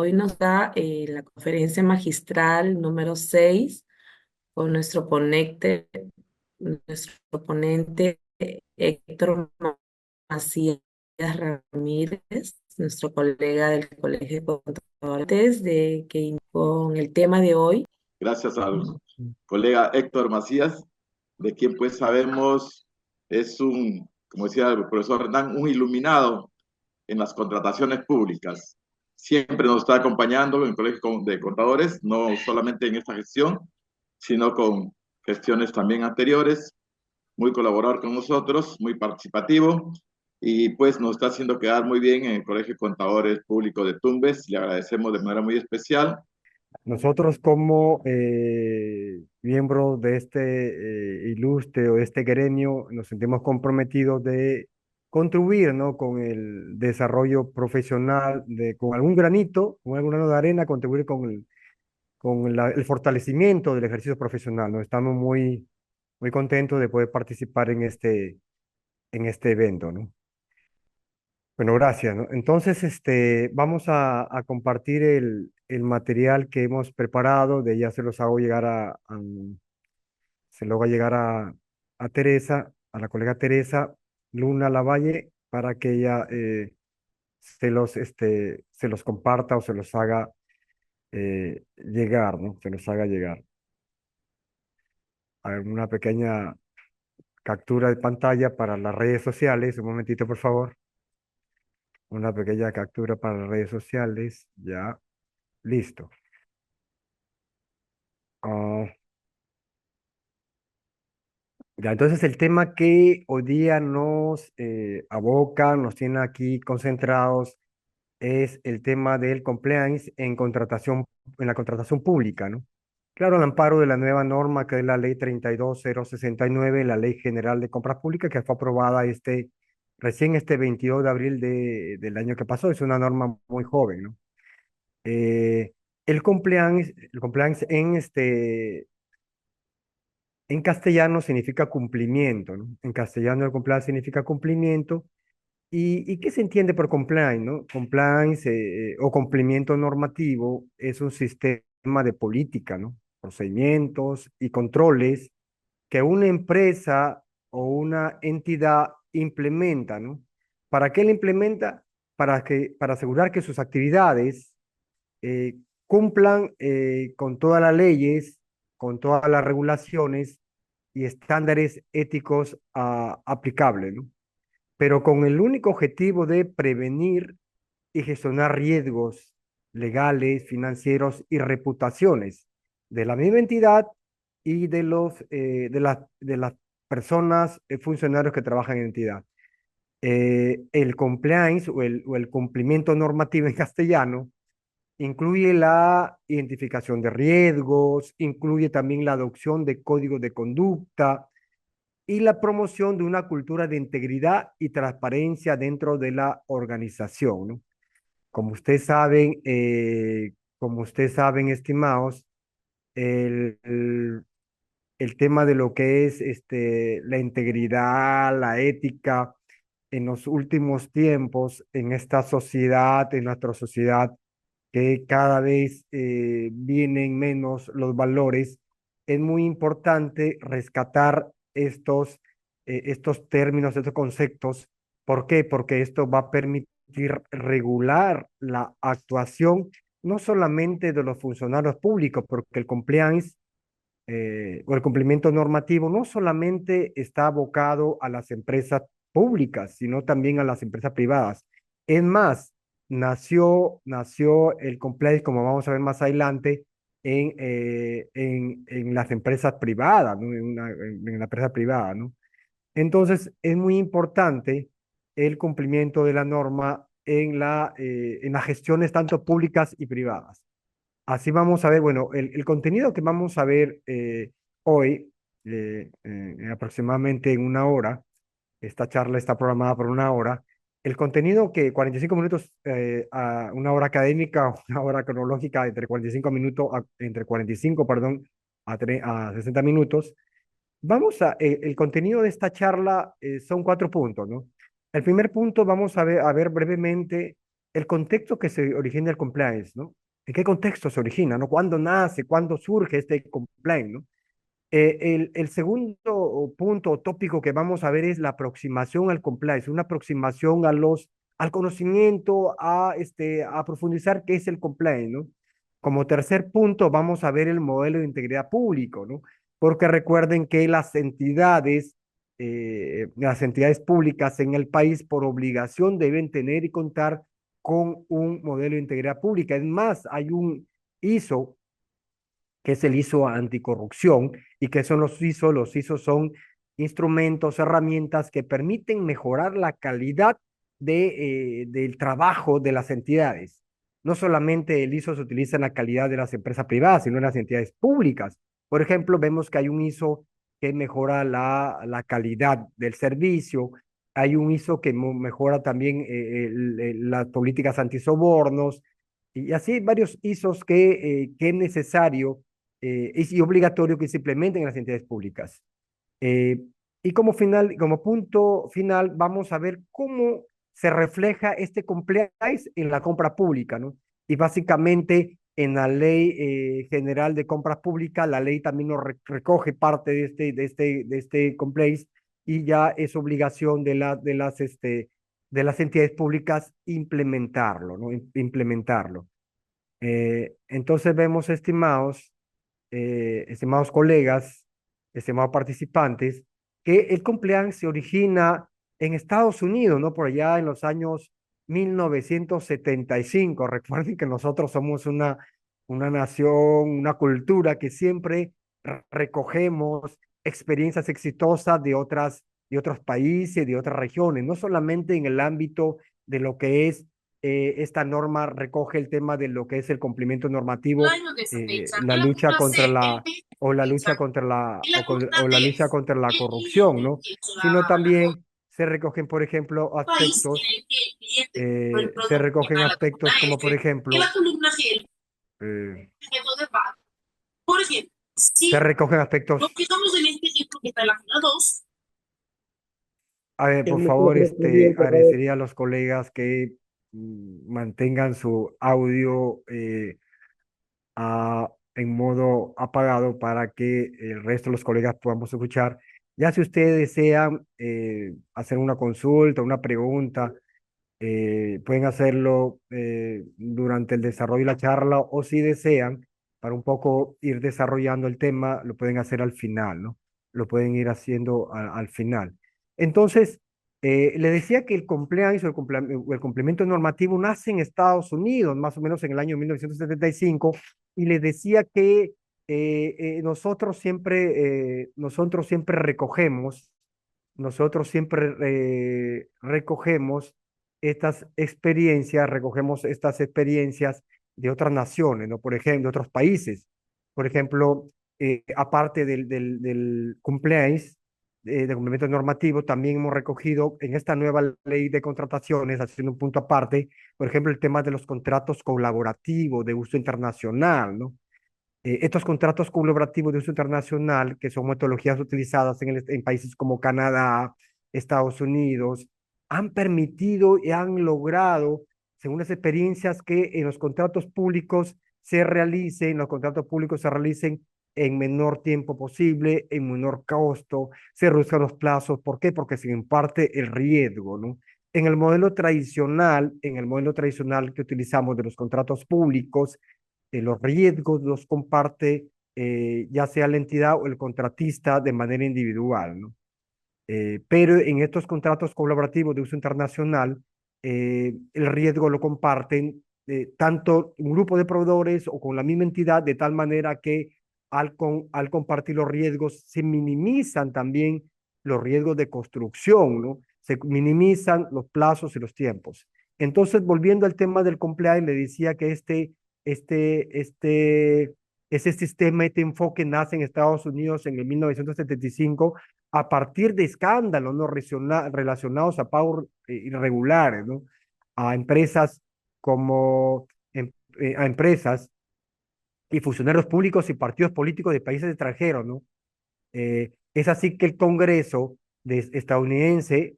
Hoy nos da la conferencia magistral número 6 con nuestro ponente Héctor Macías Ramírez, nuestro colega del Colegio de Contadores, con el tema de hoy. Gracias al colega Héctor Macías, de quien pues sabemos es como decía el profesor Hernán, un iluminado en las contrataciones públicas. Siempre nos está acompañando en el Colegio de Contadores, no solamente en esta gestión, sino con gestiones también anteriores, muy colaborador con nosotros, muy participativo, y pues nos está haciendo quedar muy bien en el Colegio de Contadores Público de Tumbes. Le agradecemos de manera muy especial. Nosotros como miembros de este ilustre o de este gremio nos sentimos comprometidos de contribuir, ¿no? Con el desarrollo profesional, con algún granito, con algún grano de arena, contribuir el fortalecimiento del ejercicio profesional, ¿no? Estamos muy contentos de poder participar en este evento, ¿no? Bueno, gracias, ¿no? Entonces, vamos a compartir el material que hemos preparado, de ya se los hago llegar se lo va a llegar a Teresa, a la colega Teresa Luna Lavalle, para que ella se los comparta o se los haga llegar, ¿no? Se los haga llegar. A ver, una pequeña captura de pantalla para las redes sociales, un momentito, por favor. Una pequeña captura para las redes sociales, ya, listo. Ah, ya, entonces el tema que hoy día nos aboca, nos tiene aquí concentrados, es el tema del compliance en la contratación pública, ¿no? Claro, al amparo de la nueva norma que es la Ley 32069, la Ley General de Compras Públicas, que fue aprobada recién este 22 de abril del año que pasó, es una norma muy joven, ¿no? Eh, el compliance en castellano significa cumplimiento, ¿no? En castellano el compliance significa cumplimiento. ¿Y qué se entiende por compliance, no? Compliance o cumplimiento normativo es un sistema de política, ¿no? Procedimientos y controles que una empresa o una entidad implementa, ¿no? ¿Para qué la implementa? Para asegurar que sus actividades cumplan con todas las leyes, con todas las regulaciones y estándares éticos aplicables, ¿no? Pero con el único objetivo de prevenir y gestionar riesgos legales, financieros y reputaciones de la misma entidad y de las personas, funcionarios que trabajan en la entidad. El compliance o el cumplimiento normativo en castellano incluye la identificación de riesgos, incluye también la adopción de códigos de conducta y la promoción de una cultura de integridad y transparencia dentro de la organización, ¿no? Como ustedes saben, estimados, el, el, el tema de lo que es la integridad, la ética, en los últimos tiempos, en esta sociedad, en nuestra sociedad, que cada vez vienen menos los valores, es muy importante rescatar estos términos, estos conceptos. ¿Por qué? Porque esto va a permitir regular la actuación no solamente de los funcionarios públicos, porque el compliance o el cumplimiento normativo no solamente está abocado a las empresas públicas, sino también a las empresas privadas. Es más, nació el compliance, como vamos a ver más adelante, en las empresas privadas, ¿no? En la empresa privada, ¿no? Entonces, es muy importante el cumplimiento de la norma en las gestiones tanto públicas y privadas. Así vamos a ver, bueno, el contenido que vamos a ver hoy, aproximadamente en una hora, esta charla está programada por una hora, el contenido que 45 minutos a una hora académica, una hora cronológica, entre 45 minutos, entre 45, perdón, a 60 minutos, el contenido de esta charla son cuatro puntos, ¿no? El primer punto vamos a ver brevemente el contexto que se origina el compliance, ¿no? ¿En qué contexto se origina, ¿no? ¿Cuándo nace, cuándo surge este compliance, ¿no? El segundo punto o tópico que vamos a ver es la aproximación al compliance, una aproximación al conocimiento, a profundizar qué es el compliance, ¿no? Como tercer punto vamos a ver el modelo de integridad público, ¿no? Porque recuerden que las entidades públicas en el país por obligación deben tener y contar con un modelo de integridad pública. Es más, hay un ISO que es el ISO anticorrupción. ¿Y qué son los ISO? Los ISO son instrumentos, herramientas que permiten mejorar la calidad del trabajo de las entidades. No solamente el ISO se utiliza en la calidad de las empresas privadas, sino en las entidades públicas. Por ejemplo, vemos que hay un ISO que mejora la calidad del servicio, hay un ISO que mejora también las políticas antisobornos, y así varios ISOs que es necesario y obligatorio que se implementen en las entidades públicas. Eh, y como punto final, vamos a ver cómo se refleja este compliance en la compra pública, ¿no? Y básicamente en la Ley General de Compras Públicas, la ley también nos recoge parte de este compliance y ya es obligación de las entidades públicas implementarlo, ¿no? Implementarlo. Entonces vemos, estimados colegas, estimados participantes, que el compliance se origina en Estados Unidos, ¿no? Por allá en los años 1975. Recuerden que nosotros somos una nación, una cultura que siempre recogemos experiencias exitosas de otros países, de otras regiones, no solamente en el ámbito de lo que es esta norma recoge el tema de lo que es el cumplimiento normativo, la lucha contra la lucha contra la lucha contra la corrupción, ¿no? Sino también se recogen, por ejemplo, se recogen aspectos como, por ejemplo, eh, se recogen aspectos. A ver, por favor, agradecería a los colegas que mantengan su audio en modo apagado para que el resto de los colegas podamos escuchar. Ya si ustedes desean hacer una consulta, una pregunta, pueden hacerlo durante el desarrollo de la charla o si desean, para un poco ir desarrollando el tema, lo pueden hacer al final, ¿no? Lo pueden ir haciendo al final. Entonces, le decía que el compliance o el complemento normativo nace en Estados Unidos, más o menos en el año 1975, y le decía que nosotros siempre recogemos recogemos estas experiencias de otras naciones, ¿no? Por ejemplo, de otros países. Por ejemplo, aparte del compliance, de complemento normativo, también hemos recogido en esta nueva ley de contrataciones, haciendo un punto aparte, por ejemplo, el tema de los contratos colaborativos de uso internacional, ¿no? Estos contratos colaborativos de uso internacional, que son metodologías utilizadas en países como Canadá, Estados Unidos, han permitido y han logrado, según las experiencias, que en los contratos públicos los contratos públicos se realicen en menor tiempo posible, en menor costo, se reduzcan los plazos. ¿Por qué? Porque se imparte el riesgo, ¿no? En el modelo tradicional que utilizamos de los contratos públicos, los riesgos los comparte ya sea la entidad o el contratista de manera individual, ¿no? Pero en estos contratos colaborativos de uso internacional, el riesgo lo comparten tanto un grupo de proveedores o con la misma entidad, de tal manera que al compartir los riesgos se minimizan también los riesgos de construcción, ¿no? Se minimizan los plazos y los tiempos. Entonces, volviendo al tema del compliance, le decía que este, este, ese sistema, este enfoque nace en Estados Unidos en el 1975 a partir de escándalos no relacionados a pagos irregulares, ¿no? A empresas como a empresas y funcionarios públicos y partidos políticos de países extranjeros, ¿no? Es así que el Congreso estadounidense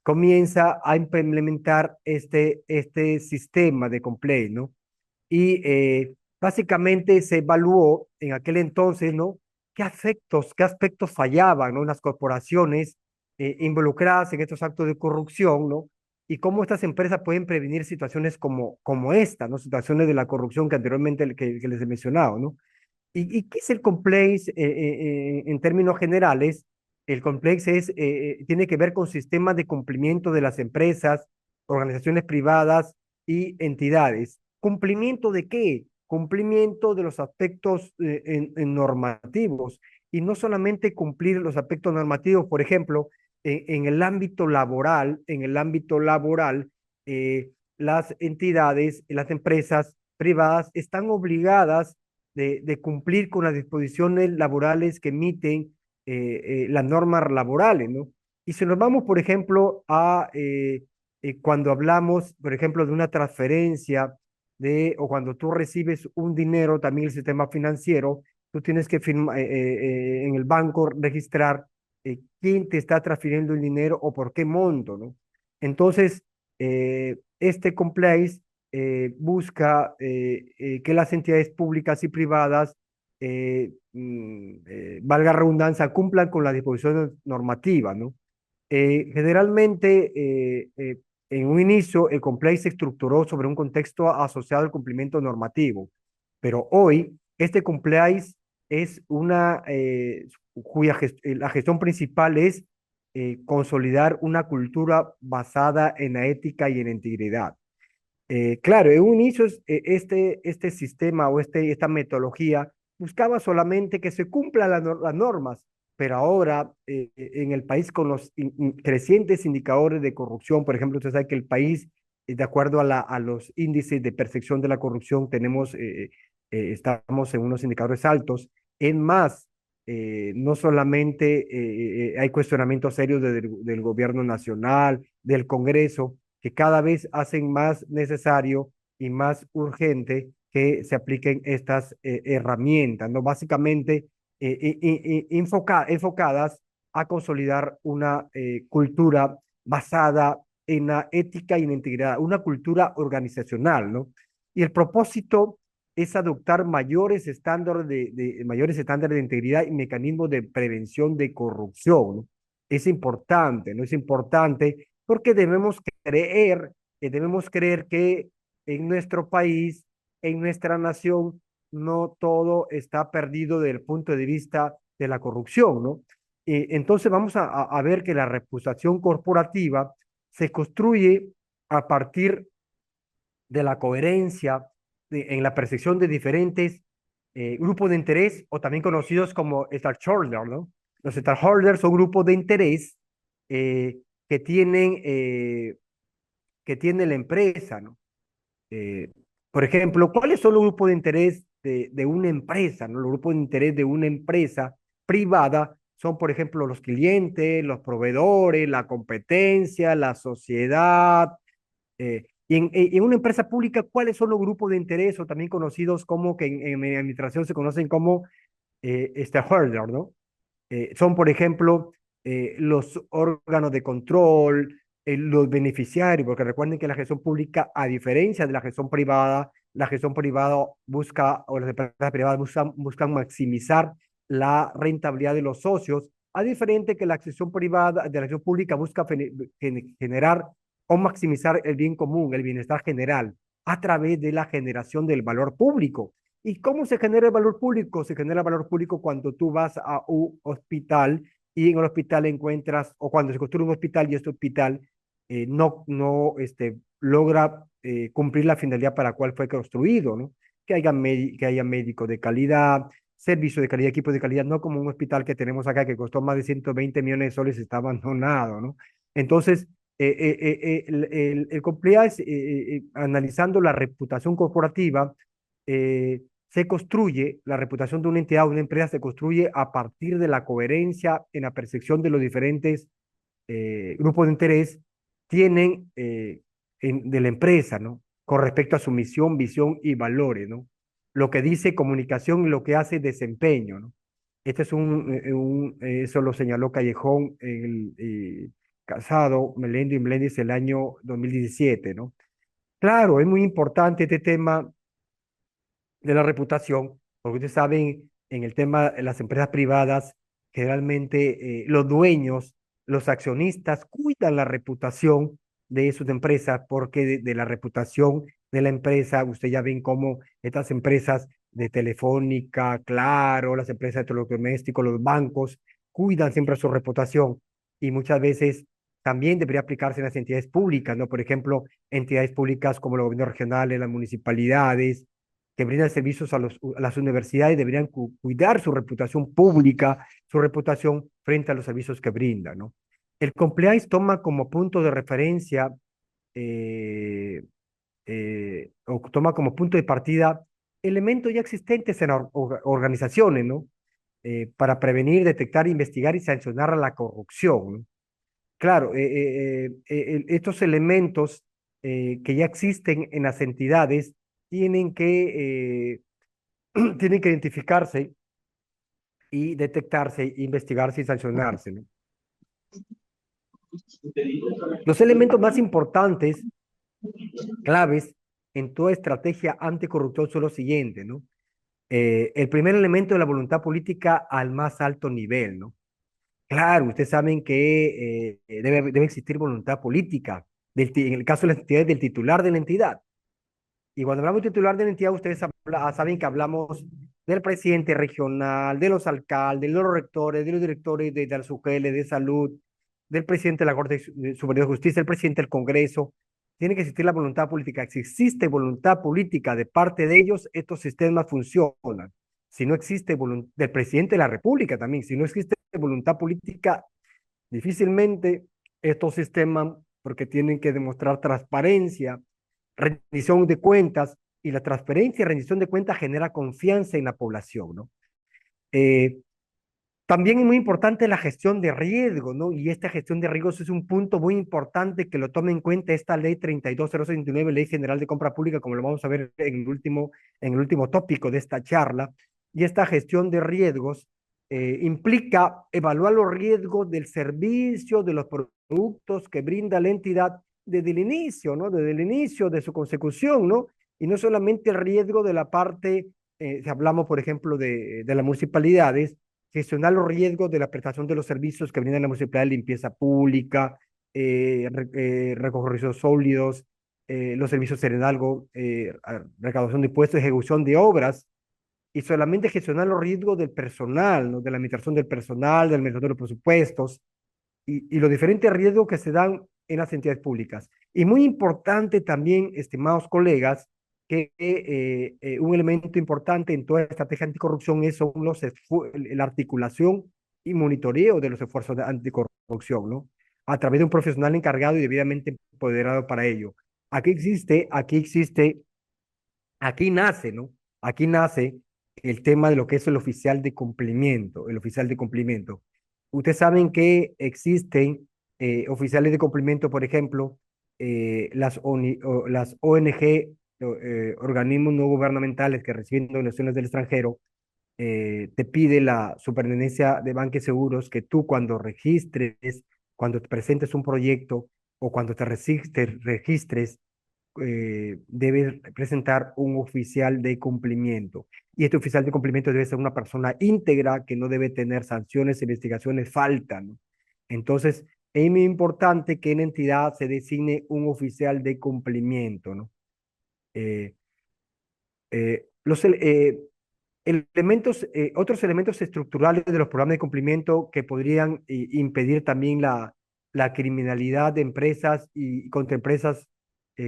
comienza a implementar este sistema de complaint, ¿no? Y básicamente se evaluó en aquel entonces, ¿no? Qué aspectos fallaban, ¿no? En las corporaciones involucradas en estos actos de corrupción, ¿no? Y cómo estas empresas pueden prevenir situaciones como esta, ¿no? Situaciones de la corrupción que anteriormente que les he mencionado, ¿no? ¿Y qué es el compliance en términos generales? El compliance tiene que ver con sistemas de cumplimiento de las empresas, organizaciones privadas y entidades. ¿Cumplimiento de qué? Cumplimiento de los aspectos normativos. Y no solamente cumplir los aspectos normativos, por ejemplo, en el ámbito laboral, las entidades, las empresas privadas están obligadas de cumplir con las disposiciones laborales que emiten las normas laborales, ¿no? Y si nos vamos, por ejemplo, cuando hablamos, por ejemplo, de una transferencia o cuando tú recibes un dinero, también el sistema financiero, tú tienes que en el banco registrar quién te está transfiriendo el dinero o por qué monto, ¿no? Entonces, este compliance busca que las entidades públicas y privadas, valga redundancia, cumplan con las disposiciones normativas, ¿no? Generalmente, en un inicio, el compliance se estructuró sobre un contexto asociado al cumplimiento normativo, pero hoy este compliance es la gestión principal es consolidar una cultura basada en la ética y en la integridad. Claro, en un inicio este sistema o esta metodología buscaba solamente que se cumplan las normas, pero ahora en el país con los crecientes indicadores de corrupción, por ejemplo, usted sabe que el país, de acuerdo a los índices de percepción de la corrupción, estamos en unos indicadores altos. En más, no solamente hay cuestionamientos serios del gobierno nacional, del Congreso, que cada vez hacen más necesario y más urgente que se apliquen estas herramientas, ¿no? Básicamente enfocadas a consolidar una cultura basada en la ética y en la integridad, una cultura organizacional, ¿no? Y el propósito es adoptar mayores estándares de integridad y mecanismos de prevención de corrupción, ¿no? Es importante, ¿no? Es importante porque debemos creer que en nuestro país, en nuestra nación, no todo está perdido desde el punto de vista de la corrupción, ¿no? Entonces vamos a ver que la reputación corporativa se construye a partir de la coherencia en la percepción de diferentes grupos de interés o también conocidos como stakeholders, ¿no? Los stakeholders son grupos de interés eh, que tienen que tiene la empresa, ¿no? Eh, por ejemplo, ¿cuáles son los grupos de interés de una empresa, ¿no? Los grupos de interés de una empresa privada son, por ejemplo, los clientes, los proveedores, la competencia, la sociedad. En una empresa pública, ¿cuáles son los grupos de interés o también conocidos como que en mi administración se conocen como stakeholders, ¿no? Son, por ejemplo, los órganos de control, los beneficiarios, porque recuerden que la gestión pública, a diferencia de la gestión privada busca, o las empresas privadas buscan maximizar la rentabilidad de los socios, a diferente que la gestión privada, de la gestión pública busca generar o maximizar el bien común, el bienestar general, a través de la generación del valor público. ¿Y cómo se genera el valor público? Se genera el valor público cuando tú vas a un hospital y en el hospital encuentras, o cuando se construye un hospital y este hospital no logra cumplir la finalidad para la cual fue construido, ¿no? Que haya médicos de calidad, servicio de calidad, equipos de calidad, no como un hospital que tenemos acá que costó más de 120 millones de soles y está abandonado, ¿no? Entonces, el compliance, analizando la reputación corporativa, se construye, la reputación de una entidad o una empresa se construye a partir de la coherencia en la percepción de los diferentes grupos de interés tienen de la empresa, ¿no? Con respecto a su misión, visión y valores, ¿no? Lo que dice comunicación y lo que hace desempeño, ¿no? Eso lo señaló Casado, Melendo y Meléndez el año 2017, ¿no? Claro, es muy importante este tema de la reputación, porque ustedes saben, en el tema de las empresas privadas, generalmente los dueños, los accionistas cuidan la reputación de sus empresas, porque de la reputación de la empresa, usted ya ven cómo estas empresas de Telefónica, Claro, las empresas de electrodomésticos, los bancos, cuidan siempre su reputación y muchas veces también debería aplicarse en las entidades públicas, ¿no? Por ejemplo, entidades públicas como los gobiernos regionales, las municipalidades, que brindan servicios a las universidades deberían cuidar su reputación pública, su reputación frente a los servicios que brindan, ¿no? El compliance toma como punto de referencia eh, o toma como punto de partida elementos ya existentes en organizaciones, ¿no? Para prevenir, detectar, investigar y sancionar a la corrupción, ¿no? Claro, estos elementos que ya existen en las entidades tienen que tienen que identificarse y detectarse, investigarse y sancionarse, ¿no? Los elementos más importantes, claves en toda estrategia anticorrupción son los siguientes, ¿no? El primer elemento de la voluntad política al más alto nivel, ¿no? Claro, ustedes saben que debe existir voluntad política, en el caso de las entidades, del titular de la entidad. Y cuando hablamos de titular de la entidad, ustedes saben que hablamos del presidente regional, de los alcaldes, de los rectores, de los directores de las UGL de salud, del presidente de la Corte Superior de Justicia, el presidente del Congreso. Tiene que existir la voluntad política. Si existe voluntad política de parte de ellos, estos sistemas funcionan. Si no existe voluntad del presidente de la República también, si no existe voluntad política, difícilmente estos sistemas, porque tienen que demostrar transparencia, rendición de cuentas, y la transparencia y rendición de cuentas genera confianza en la población, ¿no? Eh, También es muy importante la gestión de riesgo, ¿no? Y esta gestión de riesgos es un punto muy importante que lo tome en cuenta esta ley 32069, Ley General de Compra Pública, como lo vamos a ver en el último tópico de esta charla. Y esta gestión de riesgos implica evaluar los riesgos del servicio, de los productos que brinda la entidad desde el inicio, ¿no? Desde el inicio de su consecución, ¿no? Y no solamente el riesgo de la parte, si hablamos, por ejemplo, de las municipalidades, gestionar los riesgos de la prestación de los servicios que brindan la municipalidad de limpieza pública, recoger residuos sólidos, los servicios serenalgo, recaudación de impuestos, ejecución de obras, y solamente gestionar los riesgos del personal, ¿no? De la administración del personal, del administración de los presupuestos, y los diferentes riesgos que se dan en las entidades públicas. Y muy importante también, estimados colegas, que un elemento importante en toda estrategia anticorrupción son la articulación y monitoreo de los esfuerzos de anticorrupción, ¿no? A través de un profesional encargado y debidamente empoderado para ello. Aquí nace, ¿no? Aquí nace el tema de lo que es el oficial de cumplimiento, el oficial de cumplimiento. Ustedes saben que existen oficiales de cumplimiento, por ejemplo, las ONG, organismos no gubernamentales que reciben donaciones del extranjero, te pide la superintendencia de bancos y seguros que tú cuando registres, cuando te presentes un proyecto o cuando te registres, debe presentar un oficial de cumplimiento. Y este oficial de cumplimiento debe ser una persona íntegra que no debe tener sanciones, investigaciones, falta, ¿no? Entonces, es muy importante que en la entidad se designe un oficial de cumplimiento, ¿no? Eh, los otros elementos estructurales de los programas de cumplimiento que podrían impedir también la criminalidad de empresas y contra empresas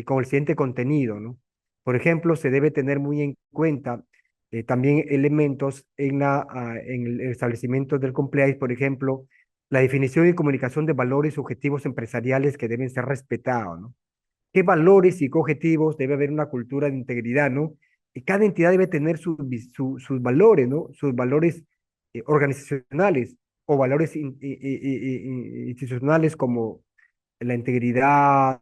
con el siguiente contenido, ¿no? Por ejemplo, se debe tener muy en cuenta también elementos en el establecimiento del compliance, por ejemplo, la definición y comunicación de valores y objetivos empresariales que deben ser respetados, ¿no? ¿Qué valores y qué objetivos? Debe haber una cultura de integridad, ¿no? Y cada entidad debe tener sus valores, ¿no? Sus valores organizacionales o valores institucionales como la integridad,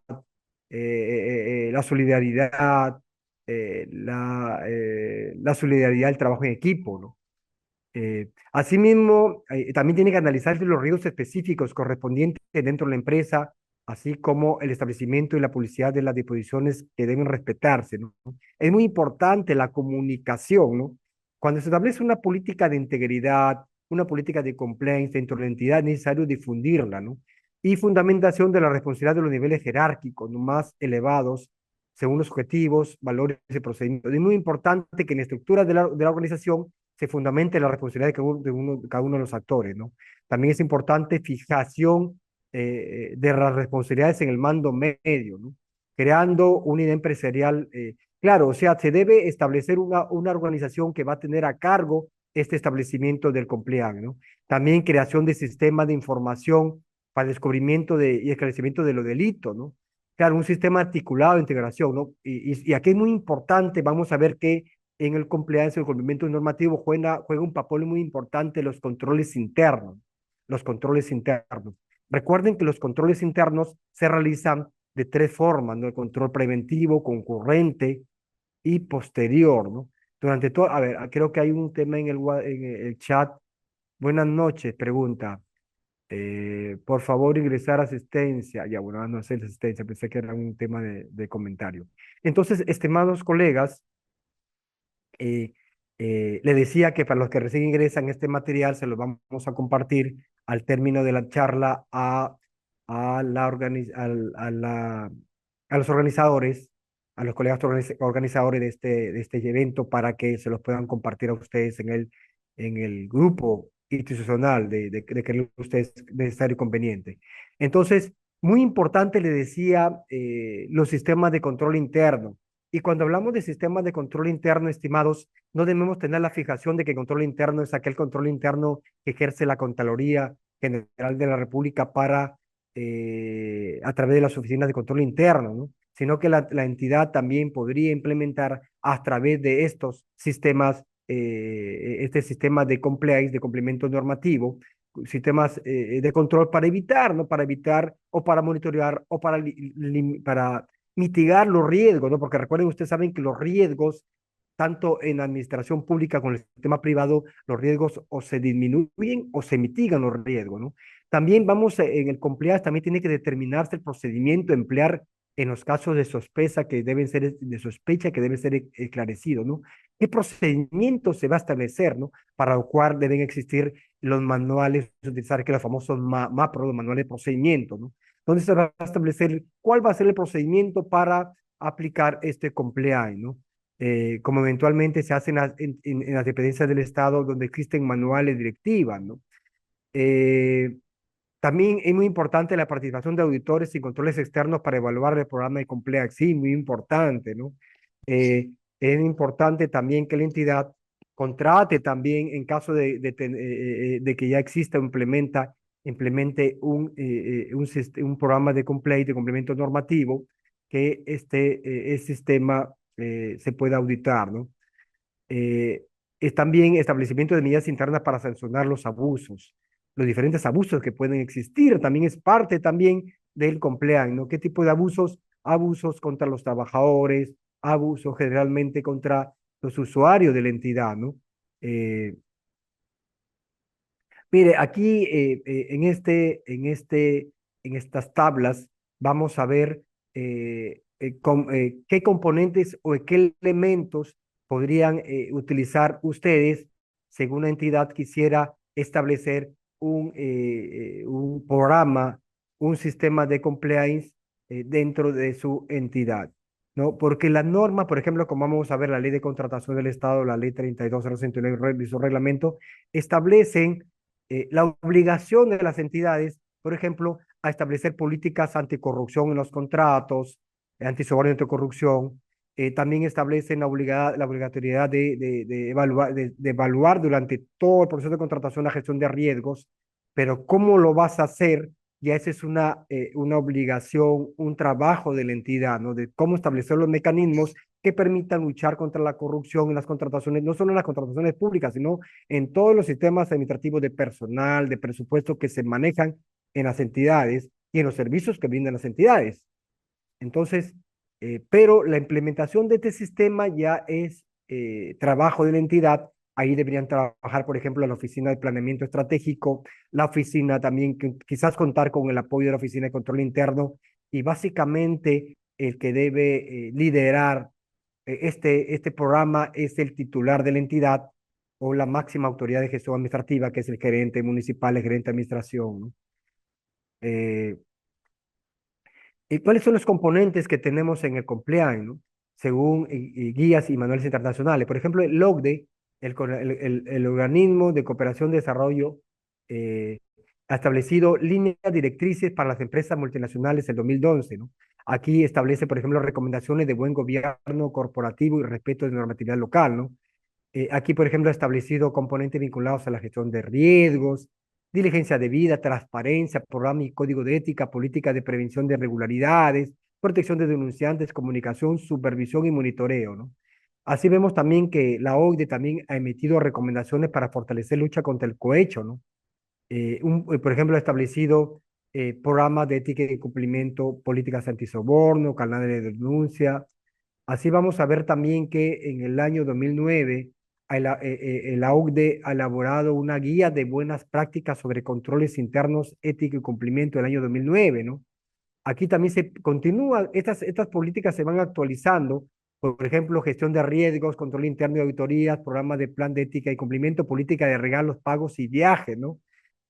la solidaridad, la solidaridad del trabajo en equipo, ¿no? Asimismo, también tiene que analizar los riesgos específicos correspondientes dentro de la empresa, así como el establecimiento y la publicidad de las disposiciones que deben respetarse, ¿no? Es muy importante la comunicación, ¿no? Cuando se establece una política de integridad, una política de compliance dentro de la entidad, es necesario difundirla, ¿no? Y fundamentación de la responsabilidad de los niveles jerárquicos, ¿no? Más elevados, según los objetivos, valores y procedimientos. Es muy importante que en la estructura de la organización se fundamente la responsabilidad de cada uno de los actores, ¿no? También es importante fijación de las responsabilidades en el mando medio, ¿no? Creando una idea empresarial, claro, o sea, se debe establecer una organización que va a tener a cargo este establecimiento del compliance, ¿no? También creación de sistemas de información para el descubrimiento y esclarecimiento de los delitos, ¿no? Claro, un sistema articulado de integración, ¿no? Y aquí es muy importante, vamos a ver que en el compliance, el cumplimiento normativo juega un papel muy importante los controles internos, los controles internos. Recuerden que los controles internos se realizan de tres formas, ¿no? El control preventivo, concurrente y posterior, ¿no? Durante todo, a ver, creo que hay un tema en el chat. Buenas noches, pregunta. Por favor, ingresar asistencia. Ya, bueno, no sé la asistencia, pensé que era un tema de comentario. Entonces, estimados colegas, eh, le decía que para los que recién ingresan este material se lo vamos a compartir al término de la charla a, la organiz- al- a los organizadores, a los colegas organizadores de este evento para que se los puedan compartir a ustedes en el grupo institucional de que ustedes necesario y conveniente. Entonces, muy importante, le decía, los sistemas de control interno. Y cuando hablamos de sistemas de control interno, estimados, no debemos tener la fijación de que el control interno es aquel control interno que ejerce la Contraloría General de la República a través de las oficinas de control interno, ¿no? Sino que la entidad también podría implementar a través de estos sistemas, este sistema de compliance, de complemento normativo, sistemas de control para evitar, ¿no? Para evitar o para monitorear o para mitigar los riesgos, ¿no? Porque recuerden, ustedes saben que los riesgos, tanto en la administración pública como en el sistema privado, los riesgos o se disminuyen o se mitigan los riesgos, ¿no? También en el compliance, también tiene que determinarse el procedimiento a emplear en los casos de sospecha que deben ser esclarecidos, ¿no? ¿Qué procedimiento se va a establecer, ¿no? Para lo cual deben existir los manuales, utilizar que los famosos MAPRO, los manuales de procedimiento, ¿no? Donde se va a establecer cuál va a ser el procedimiento para aplicar este compliance, ¿no? Como eventualmente se hace en las dependencias del Estado donde existen manuales directivas, ¿no? Eh, También es muy importante la participación de auditores y controles externos para evaluar el programa de compliance. Sí, muy importante, ¿no? Eh, es importante también que la entidad contrate también en caso de que ya exista o implemente un programa de compliance, de complemento normativo, que el sistema se pueda auditar, ¿no? Eh, es también establecimiento de medidas internas para sancionar los diferentes abusos que pueden existir. También es parte también del compliance, ¿no? ¿Qué tipo de abusos? Abusos contra los trabajadores, abusos generalmente contra los usuarios de la entidad, ¿no? Eh, Mire, aquí en estas tablas vamos a ver qué componentes o qué elementos podrían utilizar ustedes según la entidad quisiera establecer un programa, un sistema de compliance dentro de su entidad, ¿no? Porque la norma, por ejemplo, como vamos a ver la ley de contratación del Estado, la ley 32.069 y su reglamento, establecen la obligación de las entidades, por ejemplo, a establecer políticas anticorrupción en los contratos, antisoborno y anticorrupción. También establecen la obligatoriedad de evaluar durante todo el proceso de contratación la gestión de riesgos, pero ¿cómo lo vas a hacer? Ya esa es una obligación, un trabajo de la entidad, ¿no? De cómo establecer los mecanismos que permitan luchar contra la corrupción en las contrataciones, no solo en las contrataciones públicas, sino en todos los sistemas administrativos de personal, de presupuesto que se manejan en las entidades y en los servicios que brindan las entidades. Entonces, pero la implementación de este sistema ya es trabajo de la entidad Ahí deberían trabajar, por ejemplo, la Oficina de Planeamiento Estratégico, la oficina también, quizás contar con el apoyo de la Oficina de Control Interno, y básicamente el que debe liderar este programa es el titular de la entidad o la máxima autoridad de gestión administrativa, que es el gerente municipal, el gerente de administración, ¿no? Eh, ¿Y cuáles son los componentes que tenemos en el compliance, ¿no? Según guías y manuales internacionales? Por ejemplo, el OCDE, el Organismo de Cooperación y Desarrollo, eh, ha establecido líneas directrices para las empresas multinacionales en 2011, ¿no? Aquí establece, por ejemplo, recomendaciones de buen gobierno corporativo y respeto de normatividad local, ¿no? Aquí, por ejemplo, ha establecido componentes vinculados a la gestión de riesgos, diligencia debida, transparencia, programa y código de ética, política de prevención de irregularidades, protección de denunciantes, comunicación, supervisión y monitoreo, ¿no? Así vemos también que la OCDE también ha emitido recomendaciones para fortalecer lucha contra el cohecho, ¿no? Por ejemplo, ha establecido programas de ética y cumplimiento, políticas antisoborno, canales de denuncia. Así vamos a ver también que en el año 2009 la OCDE ha elaborado una guía de buenas prácticas sobre controles internos, ética y cumplimiento del año 2009, ¿no? Aquí también se continúa, estas políticas se van actualizando, por ejemplo, gestión de riesgos, control interno y auditorías, programas de plan de ética y cumplimiento, política de regalos, pagos y viajes, ¿no?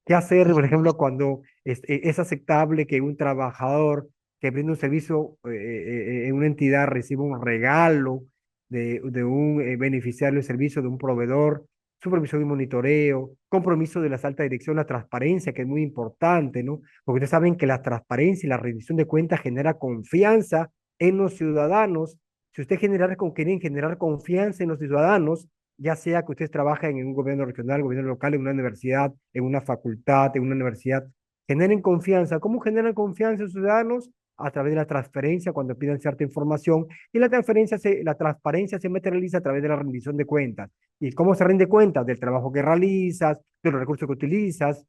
¿Qué hacer, por ejemplo, cuando es aceptable que un trabajador que brinda un servicio en una entidad reciba un regalo de un beneficiario del servicio, de un proveedor, supervisión y monitoreo, compromiso de la alta dirección, la transparencia, que es muy importante, ¿no? Porque ustedes saben que la transparencia y la rendición de cuentas genera confianza en los ciudadanos. Si usted quieren generar confianza en los ciudadanos, ya sea que ustedes trabajen en un gobierno regional, gobierno local, en una universidad, en una facultad, en una universidad, generen confianza. ¿Cómo generan confianza los ciudadanos? A través de la transferencia cuando piden cierta información, y la transparencia se materializa a través de la rendición de cuentas. ¿Y cómo se rinde cuentas? Del trabajo que realizas, de los recursos que utilizas.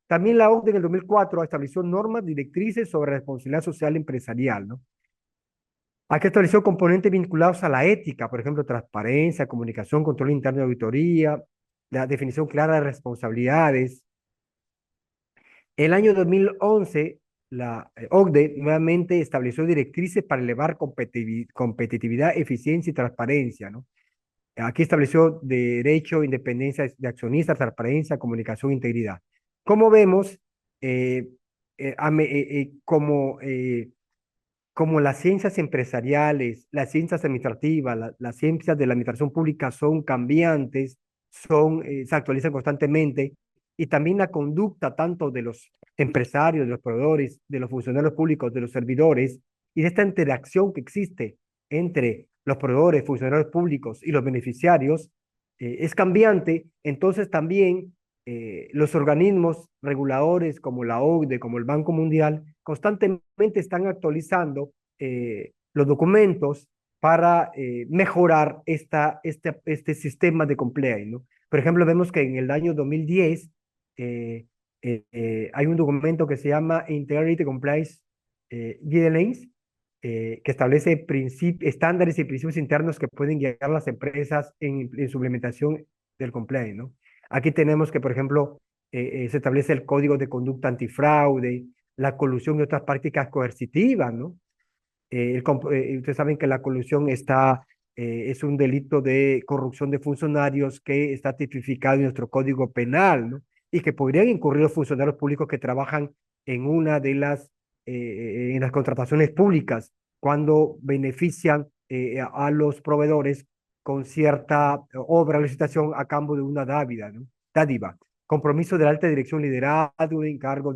También la OCDE en el 2004 estableció normas directrices sobre responsabilidad social empresarial, ¿no? Aquí estableció componentes vinculados a la ética, por ejemplo, transparencia, comunicación, control interno de auditoría, la definición clara de responsabilidades. El año 2011, la OCDE nuevamente estableció directrices para elevar competitividad, eficiencia y transparencia, ¿no? Aquí estableció derecho, independencia de accionistas, transparencia, comunicación, integridad. Como vemos, eh, como las ciencias empresariales, las ciencias administrativas, las ciencias de la administración pública son cambiantes, se actualizan constantemente, y también la conducta tanto de los empresarios, de los proveedores, de los funcionarios públicos, de los servidores, y de esta interacción que existe entre los proveedores, funcionarios públicos y los beneficiarios, es cambiante. Entonces también los organismos reguladores como la OCDE, como el Banco Mundial, constantemente están actualizando los documentos para mejorar este sistema de compliance, ¿no? Por ejemplo, vemos que en el año 2010 hay un documento que se llama Integrity Compliance Guidelines, que establece estándares y principios internos que pueden guiar a las empresas en su implementación del compliance, ¿no? Aquí tenemos que, por ejemplo, se establece el código de conducta antifraude, la colusión y otras prácticas coercitivas, ¿no? Ustedes saben que la colusión es un delito de corrupción de funcionarios que está tipificado en nuestro Código Penal, ¿no? Y que podrían incurrir los funcionarios públicos que trabajan en una de en las contrataciones públicas, cuando benefician a los proveedores con cierta obra o licitación a cambio de una ¿no? Dádiva. Compromiso de la alta dirección, liderado, encargado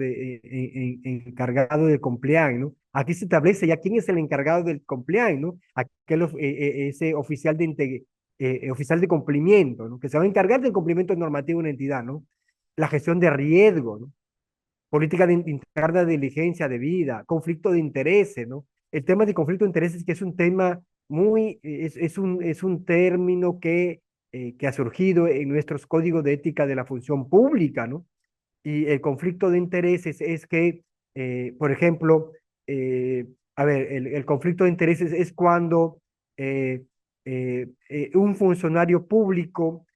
de compliance, ¿no? Aquí se establece ya quién es el encargado del compliance, ¿no? Ese oficial de cumplimiento, ¿no? Que se va a encargar del cumplimiento normativo de una entidad, ¿no? La gestión de riesgo, ¿no? Política interna de diligencia de vida, conflicto de intereses, ¿no? El tema de conflicto de intereses, que es un tema es un término que ha surgido en nuestros códigos de ética de la función pública, ¿no? Y el conflicto de intereses es que, por ejemplo, eh, a ver, el conflicto de intereses es cuando un funcionario público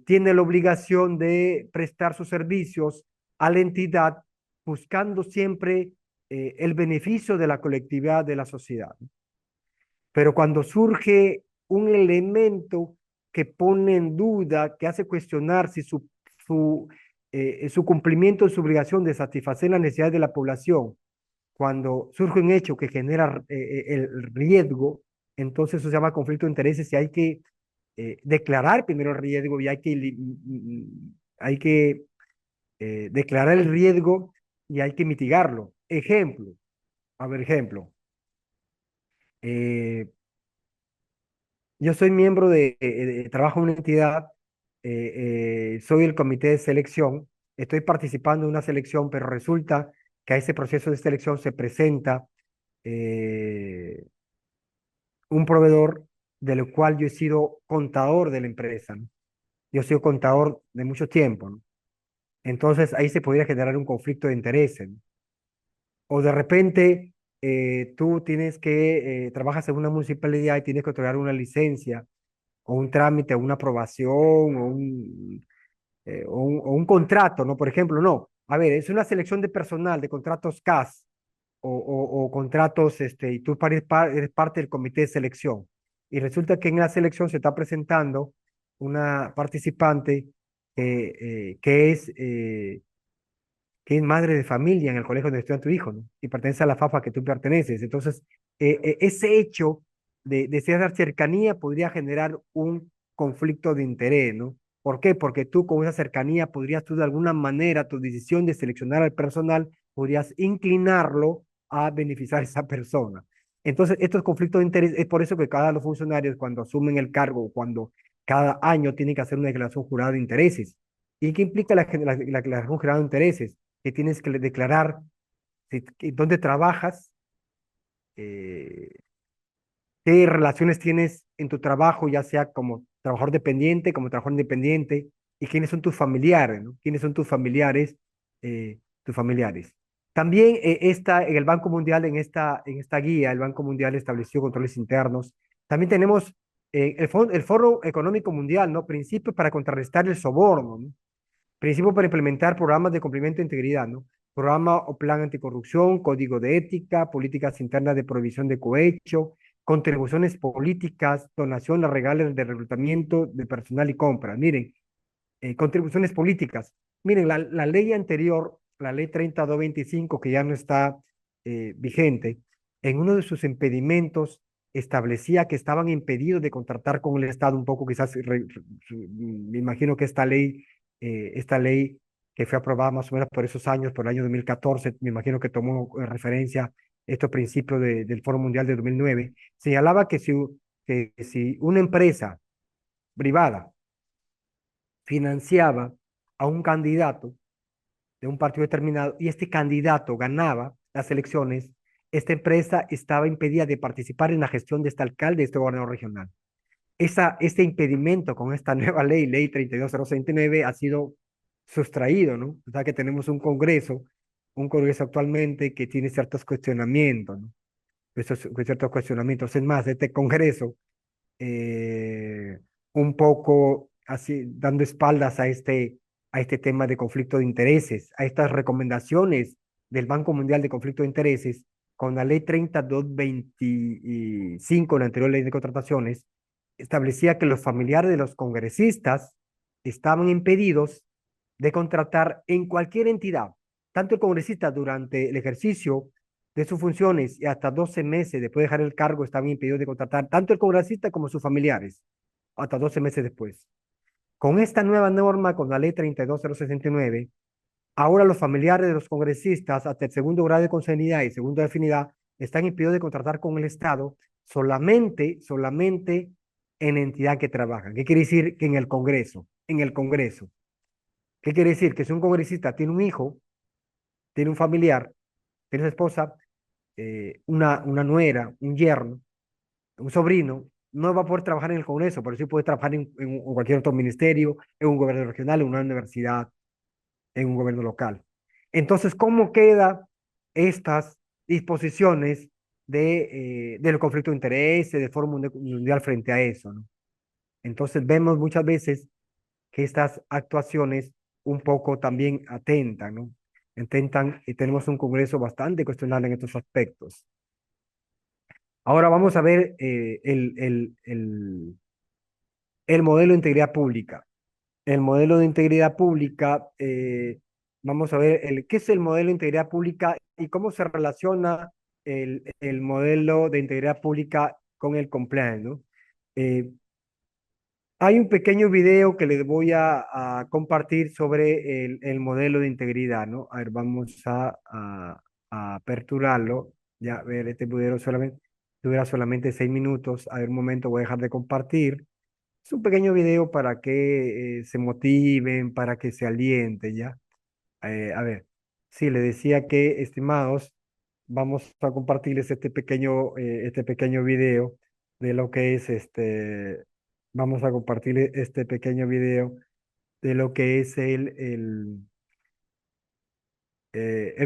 tiene la obligación de prestar sus servicios a la entidad buscando siempre el beneficio de la colectividad de la sociedad. Pero cuando surge un elemento que pone en duda, que hace cuestionar si su cumplimiento de su obligación de satisfacer las necesidades de la población, cuando surge un hecho que genera el riesgo, entonces eso se llama conflicto de intereses y hay que declarar primero el riesgo y hay que declarar el riesgo y hay que mitigarlo. Ejemplo, a ver, ejemplo. Eh, yo soy miembro trabajo en una entidad, soy el comité de selección, estoy participando en una selección, pero resulta que a ese proceso de selección se presenta eh, un proveedor del cual yo he sido contador de la empresa, ¿no? Yo he sido contador de mucho tiempo, ¿no? Entonces ahí se podría generar un conflicto de intereses, ¿no? O de repente tú tienes trabajas en una municipalidad y tienes que otorgar una licencia o un trámite, o una aprobación o un contrato, ¿no? Por ejemplo, no. A ver, es una selección de personal, de contratos CAS o contratos, y tú eres parte del comité de selección. Y resulta que en la selección se está presentando una participante eh, que es eh, que es madre de familia en el colegio donde estudia tu hijo, ¿no? Y pertenece a la FAFA que tú perteneces. Entonces, ese hecho de cierta cercanía podría generar un conflicto de interés, ¿no? ¿Por qué? Porque tú con esa cercanía podrías tú de alguna manera, tu decisión de seleccionar al personal, podrías inclinarlo a beneficiar a esa persona. Entonces, estos conflictos de interés, es por eso que cada los funcionarios cuando asumen el cargo, cuando cada año tienen que hacer una declaración jurada de intereses. ¿Y qué implica la declaración jurada de intereses? Que tienes que declarar dónde trabajas, eh, qué relaciones tienes en tu trabajo, ya sea como trabajador dependiente, como trabajador independiente, y quiénes son tus familiares, ¿no? ¿Quiénes son tus familiares? Tus familiares. También en el Banco Mundial, en esta guía, el Banco Mundial estableció controles internos. También tenemos el Foro Económico Mundial, ¿no? Principios para contrarrestar el soborno, ¿no? Principio para implementar programas de cumplimiento de integridad, ¿no? Programa o plan anticorrupción, código de ética, políticas internas de prohibición de cohecho, contribuciones políticas, donaciones, regales de reclutamiento de personal y compras. Miren, contribuciones políticas. Miren, la ley anterior, la ley 3225, que ya no está vigente, en uno de sus impedimentos establecía que estaban impedidos de contratar con el Estado un poco, quizás, me imagino que esta ley que fue aprobada más o menos por esos años, por el año 2014, me imagino que tomó referencia estos principios del Foro Mundial de 2009, señalaba que si una empresa privada financiaba a un candidato de un partido determinado y este candidato ganaba las elecciones, esta empresa estaba impedida de participar en la gestión de este alcalde, de este gobernador regional. Este impedimento con esta nueva ley, ley 32069, ha sido sustraído, ¿no? O sea que tenemos un Congreso actualmente que tiene ciertos cuestionamientos, ¿no? Ciertos cuestionamientos. Es más, este Congreso eh, un poco así dando espaldas a este tema de conflicto de intereses, a estas recomendaciones del Banco Mundial de Conflicto de Intereses, con la ley 3225, la anterior ley de contrataciones, establecía que los familiares de los congresistas estaban impedidos de contratar en cualquier entidad, tanto el congresista durante el ejercicio de sus funciones y hasta 12 meses después de dejar el cargo estaban impedidos de contratar tanto el congresista como sus familiares, hasta 12 meses después. Con esta nueva norma, con la ley 32069, ahora los familiares de los congresistas hasta el segundo grado de consanguinidad y segundo de afinidad están impedidos de contratar con el Estado solamente en la entidad que trabajan. ¿Qué quiere decir? Que en el Congreso. ¿Qué quiere decir? Que si un congresista tiene un hijo, tiene un familiar, tiene una esposa, una nuera, un yerno, un sobrino, no va a poder trabajar en el Congreso, pero sí puede trabajar en cualquier otro ministerio, en un gobierno regional, en una universidad, en un gobierno local. Entonces, ¿cómo quedan estas disposiciones del conflicto de intereses, del Foro Mundial frente a eso, ¿no? Entonces, vemos muchas veces que estas actuaciones un poco también atentan, ¿no? Intentan, y tenemos un Congreso bastante cuestionable en estos aspectos. Ahora vamos a ver el modelo de integridad pública. El modelo de integridad pública, vamos a ver qué es el modelo de integridad pública y cómo se relaciona el modelo de integridad pública con el compliance, ¿no? Eh, Hay un pequeño video que les voy a compartir sobre el modelo de integridad, ¿no? A ver, vamos a aperturarlo. Ya, a ver, este video solamente dura solamente 6 minutos. A ver, un momento, voy a dejar de compartir. Es un pequeño video para que se motiven, para que se alienten, ¿ya? A ver, sí, le decía que, estimados, vamos a compartirles este pequeño video de lo que es vamos a compartirles este pequeño video de lo que es el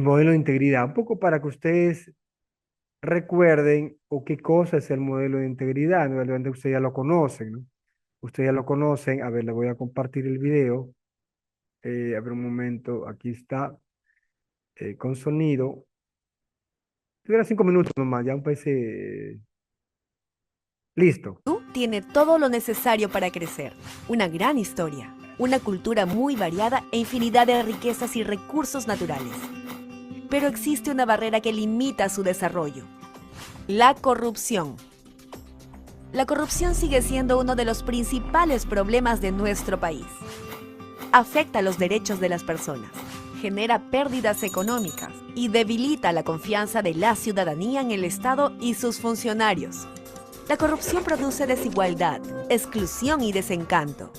modelo de integridad, un poco para que ustedes recuerden o qué cosa es el modelo de integridad, ¿no? Realmente ustedes ya lo conocen, ¿no? Ustedes ya lo conocen. A ver, le voy a compartir el video. A ver un momento, aquí está, con sonido. Tuviera 5 minutos nomás, ya un PC. Listo. Perú tiene todo lo necesario para crecer. Una gran historia, una cultura muy variada e infinidad de riquezas y recursos naturales. Pero existe una barrera que limita su desarrollo: la corrupción. La corrupción sigue siendo uno de los principales problemas de nuestro país. Afecta los derechos de las personas, genera pérdidas económicas y debilita la confianza de la ciudadanía en el Estado y sus funcionarios. La corrupción produce desigualdad, exclusión y desencanto.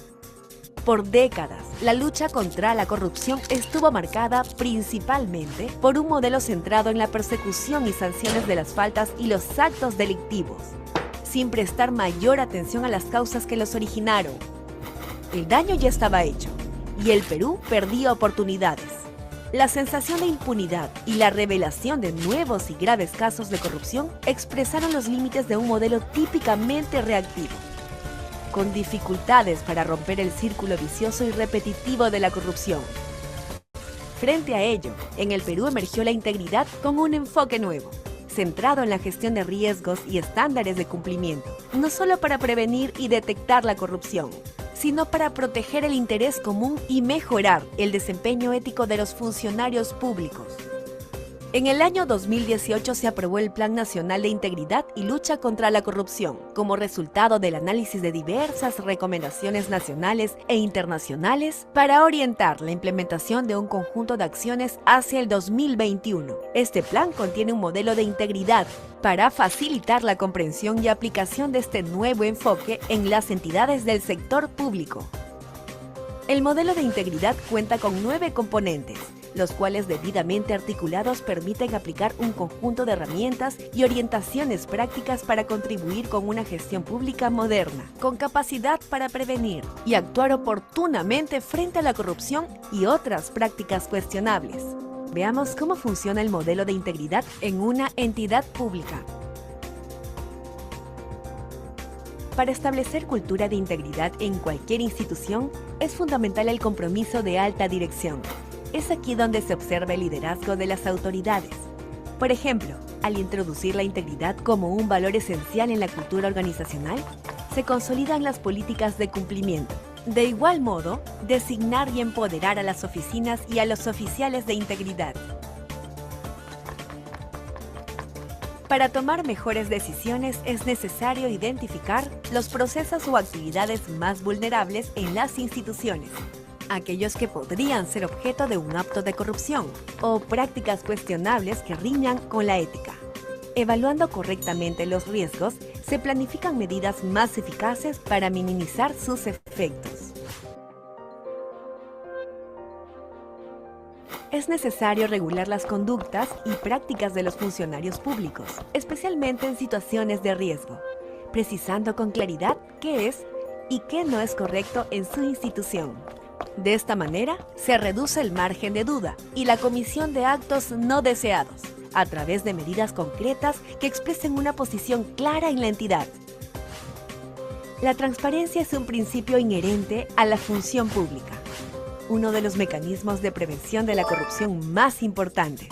Por décadas, la lucha contra la corrupción estuvo marcada principalmente por un modelo centrado en la persecución y sanciones de las faltas y los actos delictivos, sin prestar mayor atención a las causas que los originaron. El daño ya estaba hecho, y el Perú perdía oportunidades. La sensación de impunidad y la revelación de nuevos y graves casos de corrupción expresaron los límites de un modelo típicamente reactivo, con dificultades para romper el círculo vicioso y repetitivo de la corrupción. Frente a ello, en el Perú emergió la integridad con un enfoque nuevo, centrado en la gestión de riesgos y estándares de cumplimiento, no solo para prevenir y detectar la corrupción, sino para proteger el interés común y mejorar el desempeño ético de los funcionarios públicos. En el año 2018 se aprobó el Plan Nacional de Integridad y Lucha contra la Corrupción, como resultado del análisis de diversas recomendaciones nacionales e internacionales para orientar la implementación de un conjunto de acciones hacia el 2021. Este plan contiene un modelo de integridad para facilitar la comprensión y aplicación de este nuevo enfoque en las entidades del sector público. El modelo de integridad cuenta con 9 componentes, los cuales debidamente articulados permiten aplicar un conjunto de herramientas y orientaciones prácticas para contribuir con una gestión pública moderna, con capacidad para prevenir y actuar oportunamente frente a la corrupción y otras prácticas cuestionables. Veamos cómo funciona el modelo de integridad en una entidad pública. Para establecer cultura de integridad en cualquier institución, es fundamental el compromiso de alta dirección. Es aquí donde se observa el liderazgo de las autoridades. Por ejemplo, al introducir la integridad como un valor esencial en la cultura organizacional, se consolidan las políticas de cumplimiento. De igual modo, designar y empoderar a las oficinas y a los oficiales de integridad. Para tomar mejores decisiones es necesario identificar los procesos o actividades más vulnerables en las instituciones, aquellos que podrían ser objeto de un acto de corrupción o prácticas cuestionables que riñan con la ética. Evaluando correctamente los riesgos, se planifican medidas más eficaces para minimizar sus efectos. Es necesario regular las conductas y prácticas de los funcionarios públicos, especialmente en situaciones de riesgo, precisando con claridad qué es y qué no es correcto en su institución. De esta manera, se reduce el margen de duda y la comisión de actos no deseados, a través de medidas concretas que expresen una posición clara en la entidad. La transparencia es un principio inherente a la función pública, uno de los mecanismos de prevención de la corrupción más importantes.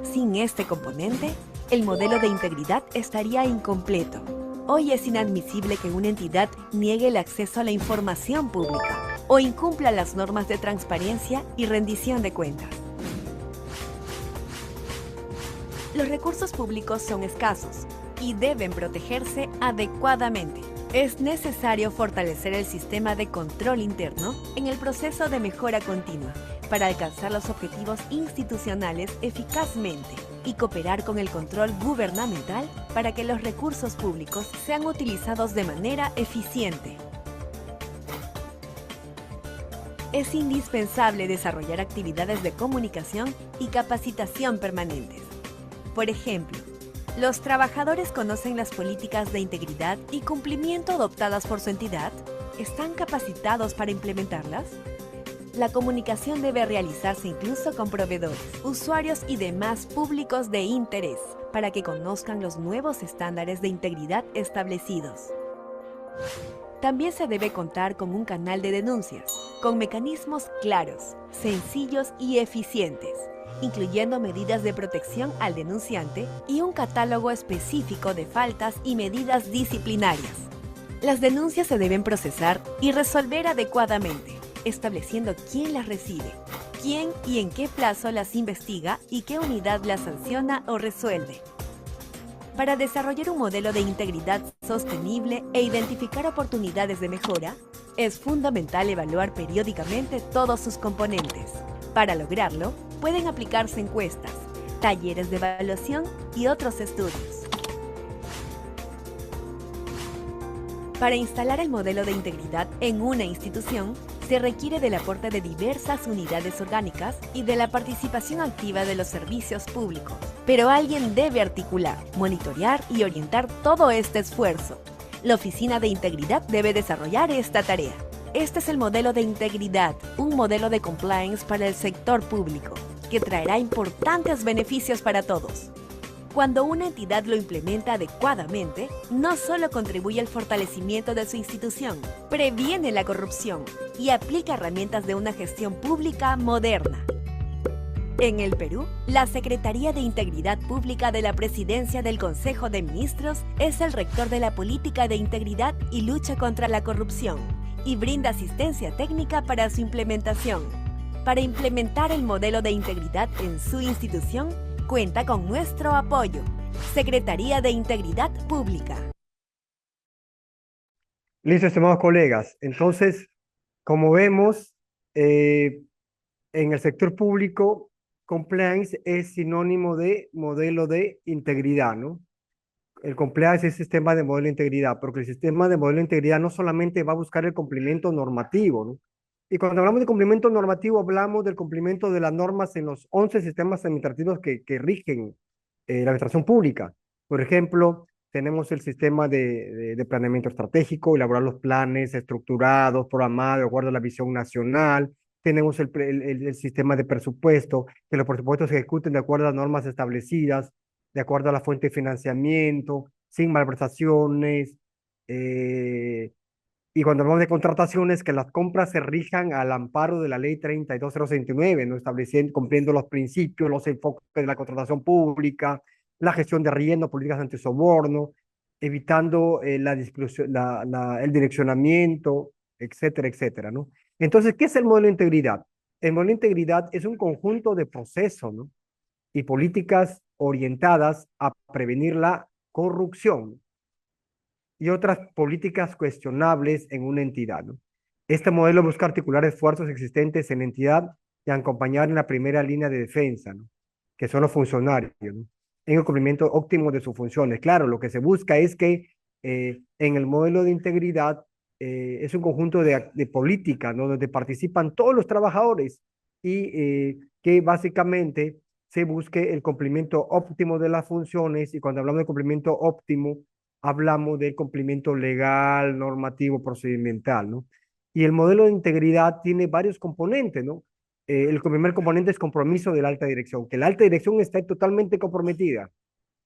Sin este componente, el modelo de integridad estaría incompleto. Hoy es inadmisible que una entidad niegue el acceso a la información pública o incumpla las normas de transparencia y rendición de cuentas. Los recursos públicos son escasos y deben protegerse adecuadamente. Es necesario fortalecer el sistema de control interno en el proceso de mejora continua para alcanzar los objetivos institucionales eficazmente y cooperar con el control gubernamental para que los recursos públicos sean utilizados de manera eficiente. Es indispensable desarrollar actividades de comunicación y capacitación permanentes. Por ejemplo, ¿los trabajadores conocen las políticas de integridad y cumplimiento adoptadas por su entidad? ¿Están capacitados para implementarlas? La comunicación debe realizarse incluso con proveedores, usuarios y demás públicos de interés para que conozcan los nuevos estándares de integridad establecidos. También se debe contar con un canal de denuncias, con mecanismos claros, sencillos y eficientes, incluyendo medidas de protección al denunciante y un catálogo específico de faltas y medidas disciplinarias. Las denuncias se deben procesar y resolver adecuadamente, estableciendo quién las recibe, quién y en qué plazo las investiga y qué unidad las sanciona o resuelve. Para desarrollar un modelo de integridad sostenible e identificar oportunidades de mejora, es fundamental evaluar periódicamente todos sus componentes. Para lograrlo, pueden aplicarse encuestas, talleres de evaluación y otros estudios. Para instalar el modelo de integridad en una institución, se requiere del aporte de diversas unidades orgánicas y de la participación activa de los servicios públicos. Pero alguien debe articular, monitorear y orientar todo este esfuerzo. La Oficina de Integridad debe desarrollar esta tarea. Este es el modelo de integridad, un modelo de compliance para el sector público, que traerá importantes beneficios para todos. Cuando una entidad lo implementa adecuadamente, no solo contribuye al fortalecimiento de su institución, previene la corrupción y aplica herramientas de una gestión pública moderna. En el Perú, la Secretaría de Integridad Pública de la Presidencia del Consejo de Ministros es el rector de la política de integridad y lucha contra la corrupción y brinda asistencia técnica para su implementación. Para implementar el modelo de integridad en su institución, cuenta con nuestro apoyo. Secretaría de Integridad Pública. Listo, estimados colegas. Entonces, como vemos, en el sector público, compliance es sinónimo de modelo de integridad, ¿no? El compliance es sistema de modelo de integridad, porque el sistema de modelo de integridad no solamente va a buscar el cumplimiento normativo, ¿no? Y cuando hablamos de cumplimiento normativo, hablamos del cumplimiento de las normas en los 11 sistemas administrativos que rigen la administración pública. Por ejemplo, tenemos el sistema de planeamiento estratégico, elaborar los planes estructurados, programados, de acuerdo a la visión nacional. Tenemos el sistema de presupuesto, que los presupuestos se ejecuten de acuerdo a las normas establecidas, de acuerdo a la fuente de financiamiento, sin malversaciones. Y cuando hablamos de contrataciones, que las compras se rijan al amparo de la ley 32069, ¿no? Estableciendo, cumpliendo los principios, los enfoques de la contratación pública, la gestión de riesgo, políticas antisoborno, evitando el direccionamiento, etcétera, etcétera, ¿no? Entonces, ¿qué es el modelo de integridad? El modelo de integridad es un conjunto de procesos, ¿no? Y políticas orientadas a prevenir la corrupción y otras políticas cuestionables en una entidad, ¿no? Este modelo busca articular esfuerzos existentes en la entidad y acompañar en la primera línea de defensa, ¿no? Que son los funcionarios, ¿no? En el cumplimiento óptimo de sus funciones. Claro, lo que se busca es que en el modelo de integridad es un conjunto de políticas, ¿no? Donde participan todos los trabajadores y que básicamente se busque el cumplimiento óptimo de las funciones, y cuando hablamos de cumplimiento óptimo, hablamos del cumplimiento legal, normativo, procedimental, ¿no? Y el modelo de integridad tiene varios componentes, ¿no? El primer componente es compromiso de la alta dirección, que la alta dirección está totalmente comprometida.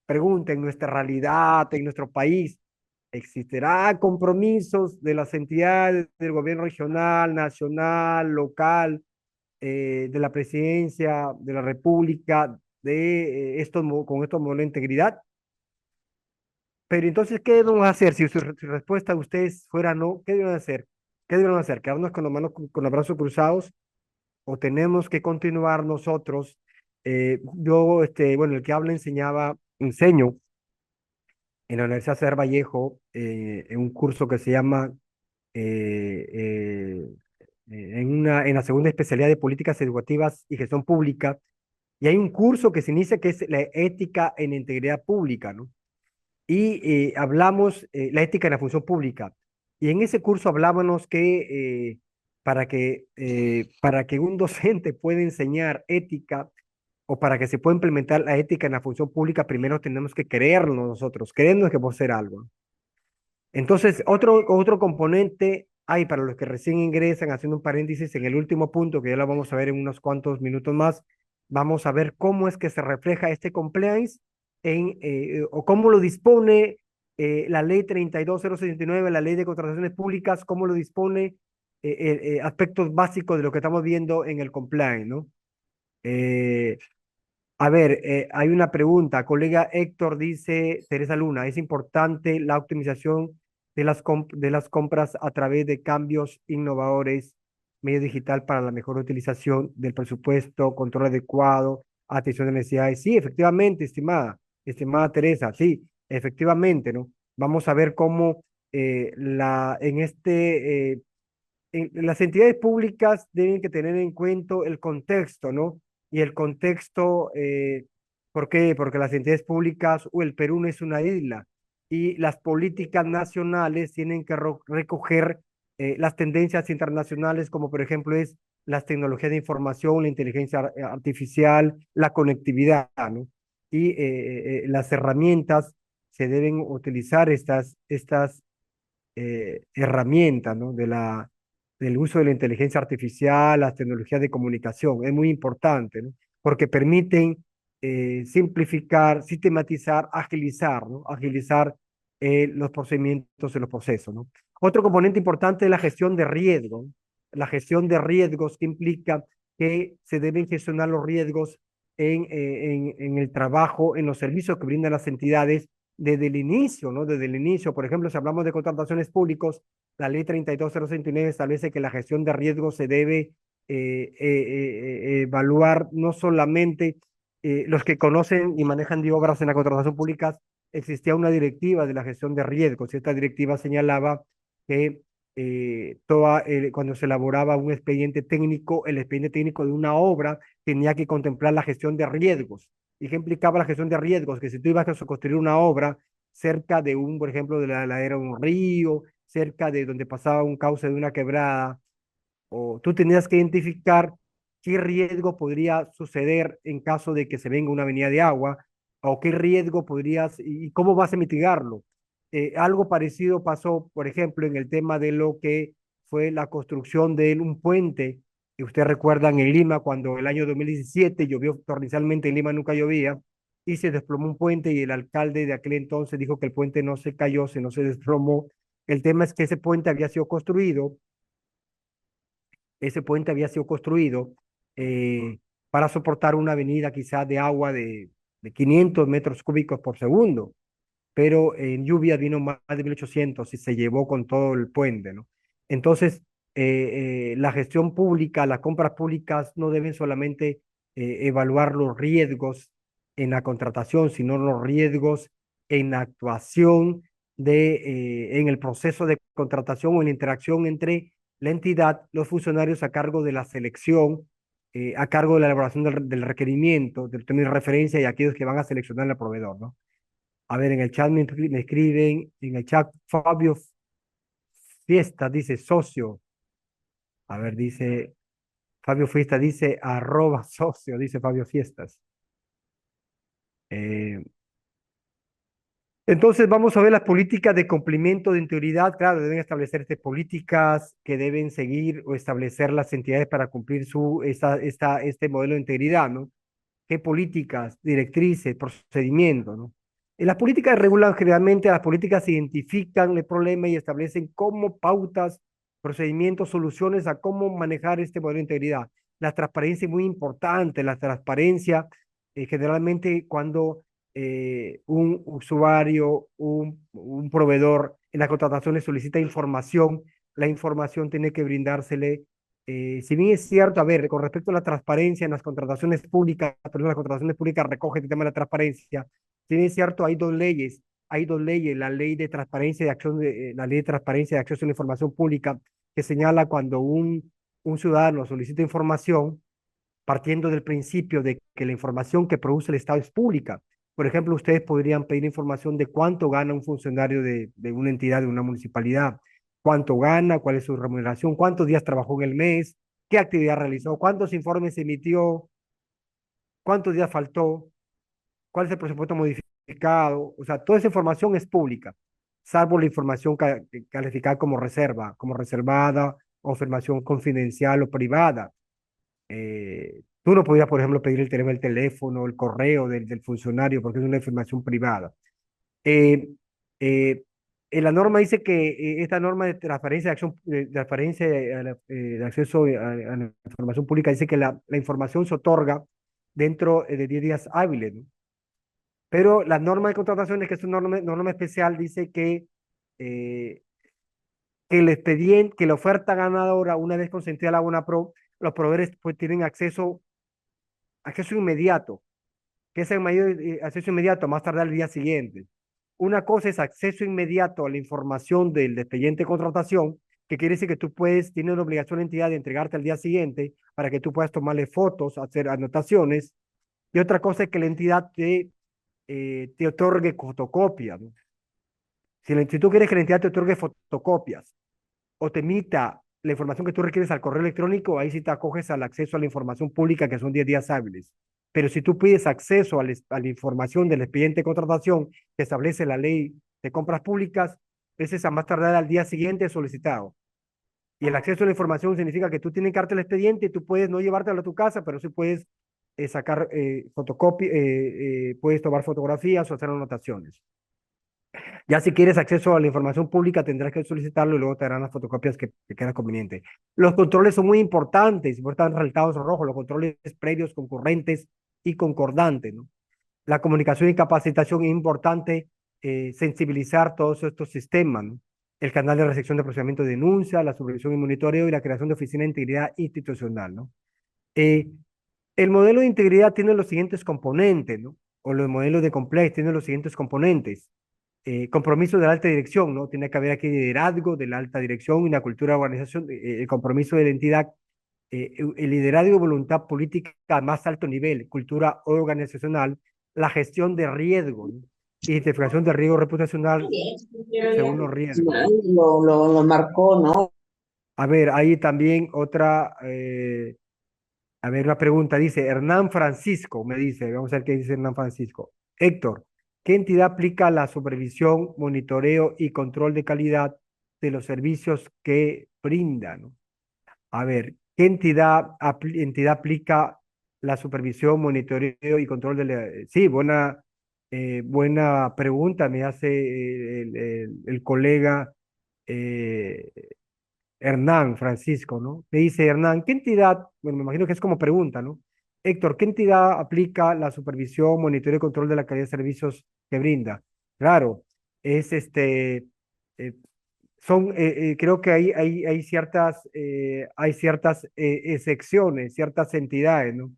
Pregunta, en nuestra realidad, en nuestro país, existirá compromisos de las entidades del gobierno regional, nacional, local, de la presidencia de la República, de con estos modelos de integridad. Pero entonces, ¿qué debemos hacer? Si su respuesta a ustedes fuera no, ¿qué deben hacer? ¿Qué deben hacer? ¿Quedarnos con las manos, con los brazos cruzados? ¿O tenemos que continuar nosotros? Bueno, el que habla enseño en la Universidad César Vallejo, en un curso que se llama eh, eh, en la segunda especialidad de políticas educativas y gestión pública, y hay un curso que se inicia que es la ética en integridad pública, ¿no? Y hablamos la ética en la función pública. Y en ese curso hablábamos que para que un docente pueda enseñar ética o para que se pueda implementar la ética en la función pública, primero tenemos que creernos nosotros, creernos que por ser algo. Entonces, otro componente hay para los que recién ingresan, haciendo un paréntesis en el último punto, que ya lo vamos a ver en unos cuantos minutos más, vamos a ver cómo es que se refleja este compliance o cómo lo dispone la ley 32069, la ley de contrataciones públicas, cómo lo dispone aspectos básicos de lo que estamos viendo en el compliance, ¿no? Eh, a ver, hay una pregunta. Colega Héctor dice, Teresa Luna, es importante la optimización de de las compras a través de cambios innovadores, medio digital para la mejor utilización del presupuesto, control adecuado, atención de necesidades. Sí, efectivamente, estimada Teresa, sí, efectivamente, ¿no? Vamos a ver cómo las entidades públicas deben que tener en cuenta el contexto, ¿no? Y el contexto, ¿por qué? Porque las entidades públicas, o el Perú no es una isla, y las políticas nacionales tienen que recoger las tendencias internacionales, como por ejemplo es las tecnologías de información, la inteligencia artificial, la conectividad, ¿no? Y las herramientas se deben utilizar estas herramientas, ¿no? Del uso de la inteligencia artificial, las tecnologías de comunicación. Es muy importante, ¿no? Porque permiten simplificar, sistematizar, agilizar, ¿no? Agilizar los procedimientos y los procesos, ¿no? Otro componente importante es la gestión de riesgo, ¿no? La gestión de riesgos que implica que se deben gestionar los riesgos en el trabajo, en los servicios que brindan las entidades desde el inicio, ¿no? Desde el inicio, por ejemplo, si hablamos de contrataciones públicas, la ley 32069 establece que la gestión de riesgos se debe evaluar no solamente los que conocen y manejan de obras en la contratación pública, existía una directiva de la gestión de riesgos y esta directiva señalaba que cuando se elaboraba un expediente técnico, el expediente técnico de una obra tenía que contemplar la gestión de riesgos. ¿Y qué implicaba la gestión de riesgos? Que si tú ibas a construir una obra cerca de por ejemplo, de la ladera de un río, cerca de donde pasaba un cauce de una quebrada, o tú tenías que identificar qué riesgo podría suceder en caso de que se venga una avenida de agua, o qué riesgo podrías y cómo vas a mitigarlo. Algo parecido pasó, por ejemplo, en el tema de lo que fue la construcción de un puente, que ustedes recuerdan en Lima, cuando el año 2017 llovió torrencialmente, en Lima nunca llovía, y se desplomó un puente y el alcalde de aquel entonces dijo que el puente no se cayó, sino se desplomó. El tema es que ese puente había sido construido para soportar una avenida quizás de agua de 500 metros cúbicos por segundo, pero en lluvia vino más de 1800 y se llevó con todo el puente, ¿no? Entonces, la gestión pública, las compras públicas no deben solamente evaluar los riesgos en la contratación, sino los riesgos en la actuación en el proceso de contratación o en la interacción entre la entidad, los funcionarios a cargo de la selección, a cargo de la elaboración del requerimiento, del término de referencia y aquellos que van a seleccionar al proveedor, ¿no? A ver, en el chat me escriben, en el chat Fabio Fiesta dice socio. A ver, dice Fabio Fiesta, dice @socio, dice Fabio Fiestas. Eh, entonces vamos a ver las políticas de cumplimiento de integridad. Claro, deben establecerse políticas que deben seguir o establecer las entidades para cumplir este modelo de integridad, ¿no? ¿Qué políticas, directrices, procedimientos, ¿no? Las políticas regulan generalmente, las políticas identifican el problema y establecen como pautas, procedimientos, soluciones a cómo manejar este modelo de integridad. La transparencia es muy importante, la transparencia generalmente cuando un usuario, un proveedor en las contrataciones solicita información, la información tiene que brindársele. Si bien es cierto, a ver, con respecto a la transparencia en las contrataciones públicas, perdón, las contrataciones públicas recoge el tema de la transparencia. Si bien es cierto, hay dos leyes, la ley de transparencia de acción, la ley de transparencia de acceso a la información pública, que señala cuando un ciudadano solicita información, partiendo del principio de que la información que produce el Estado es pública. Por ejemplo, ustedes podrían pedir información de cuánto gana un funcionario de una entidad, de una municipalidad, cuánto gana, cuál es su remuneración, cuántos días trabajó en el mes, qué actividad realizó, cuántos informes emitió, cuántos días faltó, cuál es el presupuesto modificado. O sea, toda esa información es pública, salvo la información calificada como reserva, como reservada o información confidencial o privada. Tú no podías, por ejemplo, pedir el teléfono, el teléfono, el correo del funcionario porque es una información privada. Eh, eh, la norma dice que esta norma de transparencia de acción, de transparencia de acceso a la información pública dice que la información se otorga dentro de 10 días hábiles, ¿no? Pero la norma de contrataciones, que es una norma especial, dice eh, que el expediente, que la oferta ganadora, una vez consentida la BONAPRO, los proveedores pues tienen acceso inmediato. ¿Qué es el mayor acceso inmediato? Más tardar el día siguiente. Una cosa es acceso inmediato a la información del expediente de contratación, que quiere decir que tú puedes, tienes la obligación la entidad de entregarte al día siguiente para que tú puedas tomarle fotos, hacer anotaciones. Y otra cosa es que la entidad te otorgue fotocopias, ¿no? Si tú quieres que la entidad te otorgue fotocopias o te emita la información que tú requieres al correo electrónico, ahí sí te acoges al acceso a la información pública, que son 10 días hábiles. Pero si tú pides acceso a la información del expediente de contratación que establece la ley de compras públicas, ese es a más tardar al día siguiente solicitado. Y el acceso a la información significa que tú tienes que darte el expediente y tú puedes no llevártelo a tu casa, pero sí puedes sacar fotocopia, puedes tomar fotografías o hacer anotaciones. Ya si quieres acceso a la información pública, tendrás que solicitarlo y luego te darán las fotocopias que quieras conveniente. Los controles son muy importantes, por están resaltados en rojo, los controles previos, concurrentes y concordantes, ¿no? La comunicación y capacitación es importante, sensibilizar todos estos sistemas, ¿no? El canal de recepción de procedimiento de denuncia, la supervisión y monitoreo y la creación de oficina de integridad institucional, ¿no? Eh, el modelo de integridad tiene los siguientes componentes, ¿no? O los modelos de complex tienen los siguientes componentes. Compromiso de la alta dirección, ¿no? Tiene que haber aquí liderazgo de la alta dirección y una cultura de organización, el compromiso de la entidad, el liderazgo y voluntad política a más alto nivel, cultura organizacional, la gestión de riesgo, ¿no? Identificación de riesgo reputacional según los riesgos, ¿no? Lo marcó, ¿no? A ver, ahí también otra, a ver, una pregunta, dice Hernán Francisco, me dice, vamos a ver qué dice Hernán Francisco. Héctor, ¿qué entidad aplica la supervisión, monitoreo y control de calidad de los servicios que brindan? A ver, ¿qué entidad aplica la supervisión, monitoreo y control de la... Sí, buena pregunta me hace el colega eh, Hernán Francisco, ¿no? Me dice Hernán, ¿qué entidad, bueno, me imagino que es como pregunta, ¿no? Héctor, ¿qué entidad aplica la supervisión, monitoreo y control de la calidad de servicios que brinda? Claro, es eh, creo que hay ciertas excepciones, ciertas entidades, ¿no?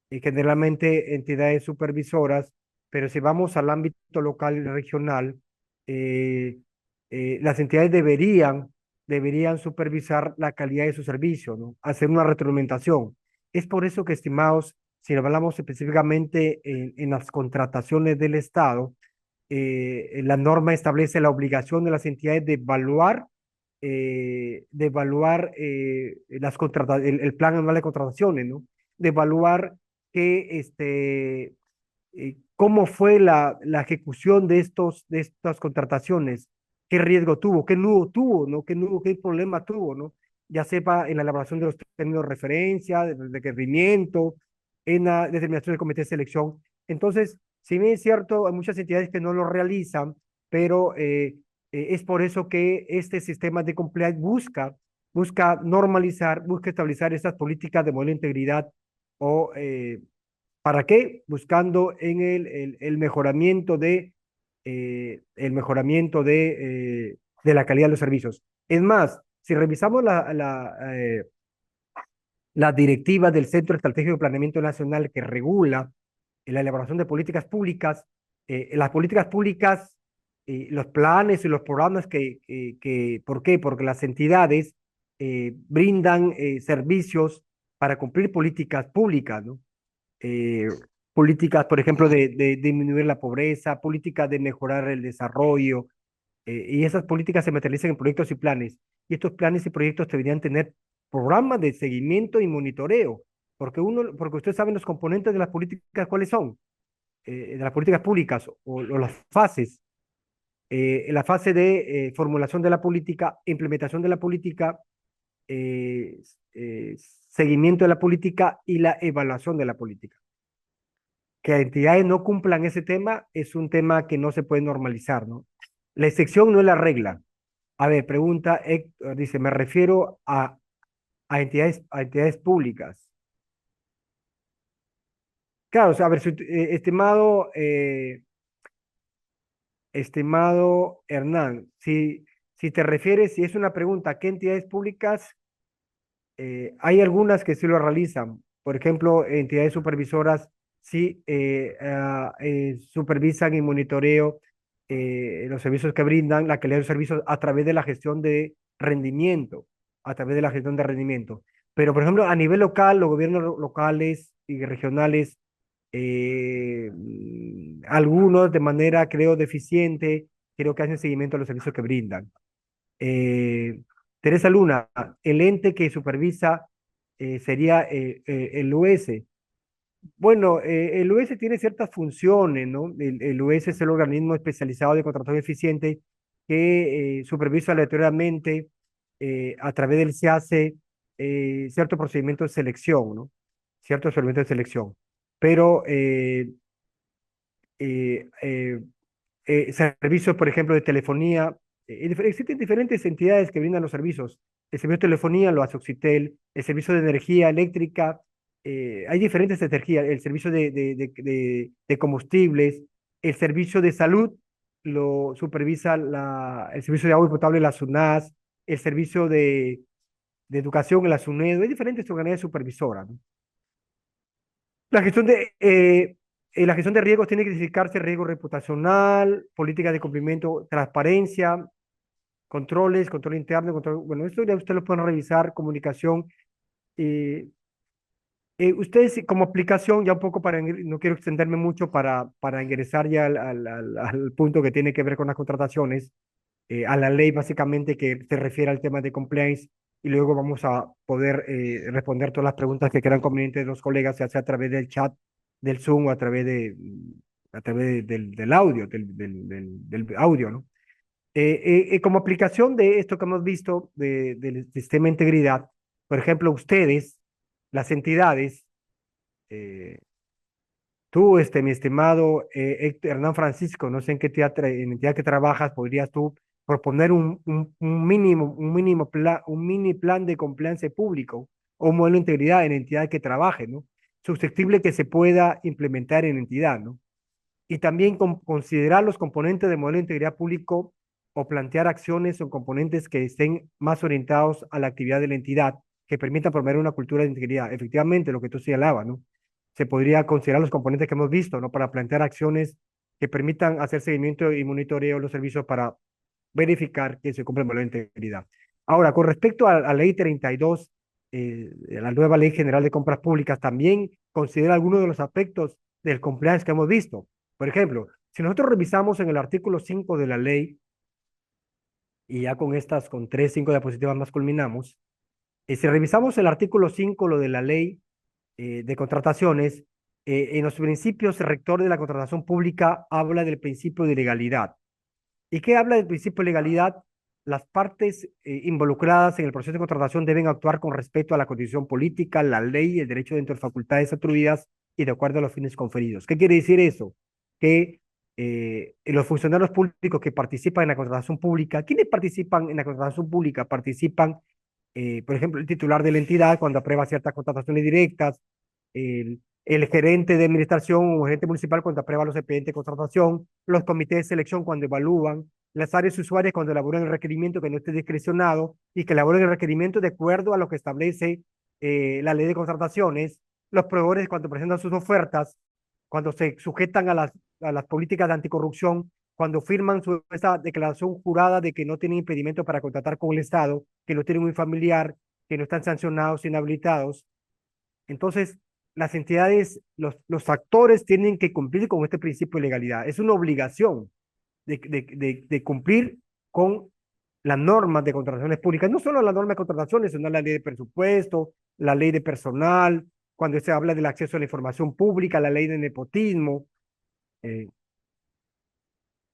Y generalmente entidades supervisoras, pero si vamos al ámbito local y regional, eh, las entidades deberían supervisar la calidad de su servicio, ¿no? Hacer una retroalimentación. Es por eso que, estimados, si hablamos específicamente en las contrataciones del Estado, la norma establece la obligación de las entidades de evaluar el plan anual de contrataciones, ¿no? De evaluar cómo fue la ejecución de estas contrataciones, qué riesgo tuvo, qué nudo tuvo, ¿no? Qué nudo, qué problema tuvo, ¿no? Ya sepa en la elaboración de los términos de referencia, de requerimiento, en la determinación del comité de selección. Entonces, Si bien es cierto, hay muchas entidades que no lo realizan, pero es por eso que este sistema de compliance busca normalizar, busca estabilizar estas políticas de modelo de integridad o ¿para qué? Buscando en el mejoramiento de la calidad de los servicios. Es más, si revisamos la directiva del Centro Estratégico de Planeamiento Nacional que regula la elaboración de las políticas públicas, los planes y los programas ¿por qué? Porque las entidades brindan servicios para cumplir políticas públicas, ¿no? eh, Políticas, por ejemplo, de disminuir la pobreza, políticas de mejorar el desarrollo, y esas políticas se materializan en proyectos y planes. Y estos planes y proyectos deberían tener programas de seguimiento y monitoreo, porque ustedes saben los componentes de las políticas, ¿cuáles son? De las políticas públicas o las fases. La fase de formulación de la política, implementación de la política, eh, eh, seguimiento de la política y la evaluación de la política. Que entidades no cumplan ese tema es un tema que no se puede normalizar, ¿no? La excepción no es la regla. A ver, pregunta Héctor, dice, me refiero a entidades públicas. Claro, o sea, a ver, estimado Hernán, si te refieres, si es una pregunta, ¿a qué entidades públicas? Hay algunas que sí lo realizan. Por ejemplo, entidades supervisoras sí supervisan y monitoreo los servicios que brindan, la calidad de los servicios a través de la gestión de rendimiento, a través de la gestión de rendimiento. Pero, por ejemplo, a nivel local, los gobiernos locales y regionales, algunos de manera, creo, deficiente, creo que hacen seguimiento a los servicios que brindan. Eh, Teresa Luna, el ente que supervisa sería el US. Bueno, el US tiene ciertas funciones, ¿no? El US es el organismo especializado de contratación eficiente que supervisa aleatoriamente a través del SEACE cierto procedimiento de selección, ¿no? Ciertos procedimientos de selección. Pero eh, eh, servicios, por ejemplo, de telefonía. Existen diferentes entidades que brindan los servicios. El servicio de telefonía lo hace Oxitel, el servicio de energía eléctrica, hay diferentes energías, el servicio de combustibles, el servicio de salud lo supervisa el servicio de agua potable, la SUNAS, el servicio de educación, la SUNEDO, hay diferentes organismos supervisoras, ¿no? La gestión la gestión de riesgos tiene que identificarse riesgo reputacional, política de cumplimiento, transparencia, control interno, bueno, esto ya ustedes lo pueden revisar, comunicación. eh, Ustedes como aplicación, ya un poco no quiero extenderme mucho para ingresar ya al punto que tiene que ver con las contrataciones, a la ley básicamente que se refiere al tema de compliance, y luego vamos a poder responder todas las preguntas que quieran convenientes de los colegas, ya sea a través del chat, del Zoom o a través del audio, del audio, ¿no? Como aplicación de esto que hemos visto del sistema de integridad, por ejemplo, ustedes, las entidades, eh, tú, mi estimado Hernán Francisco, no sé en entidad que trabajas, podrías tú proponer un mini plan de compliance público o un modelo de integridad en entidad que trabaje, ¿no? Susceptible que se pueda implementar en entidad, ¿no? Y también considerar los componentes del modelo de integridad público o plantear acciones o componentes que estén más orientados a la actividad de la entidad, que permitan promover una cultura de integridad. Efectivamente, lo que tú señalabas, ¿no? Se podría considerar los componentes que hemos visto, ¿no? Para plantear acciones que permitan hacer seguimiento y monitoreo de los servicios para verificar que se cumple el modelo de integridad. Ahora, con respecto a la ley 32, la nueva ley general de compras públicas, también considera algunos de los aspectos del compliance que hemos visto. Por ejemplo, si nosotros revisamos en el artículo 5 de la ley, y ya con 3, 5 diapositivas más culminamos, si revisamos el artículo 5, lo de la ley de contrataciones, en los principios rectores de la contratación pública habla del principio de legalidad. ¿Y qué habla del principio de legalidad? Las partes involucradas en el proceso de contratación deben actuar con respeto a la constitución política, la ley y el derecho dentro de facultades atribuidas y de acuerdo a los fines conferidos. ¿Qué quiere decir eso? que los funcionarios públicos que participan en la contratación pública, ¿quiénes participan en la contratación pública? Participan, por ejemplo, el titular de la entidad cuando aprueba ciertas contrataciones directas, el gerente de administración o gerente municipal cuando aprueba los expedientes de contratación, los comités de selección cuando evalúan, las áreas usuarias cuando elaboran el requerimiento que no esté discrecionado y que elaboren el requerimiento de acuerdo a lo que establece la ley de contrataciones, los proveedores cuando presentan sus ofertas, cuando se sujetan a las políticas de anticorrupción, cuando firman esa declaración jurada de que no tienen impedimento para contratar con el Estado, que no tienen un familiar, que no están sancionados, inhabilitados. Entonces, las entidades, los actores tienen que cumplir con este principio de legalidad. Es una obligación de cumplir con las normas de contrataciones públicas, no solo la norma de contrataciones, sino la ley de presupuesto, la ley de personal, cuando se habla del acceso a la información pública, la ley de nepotismo.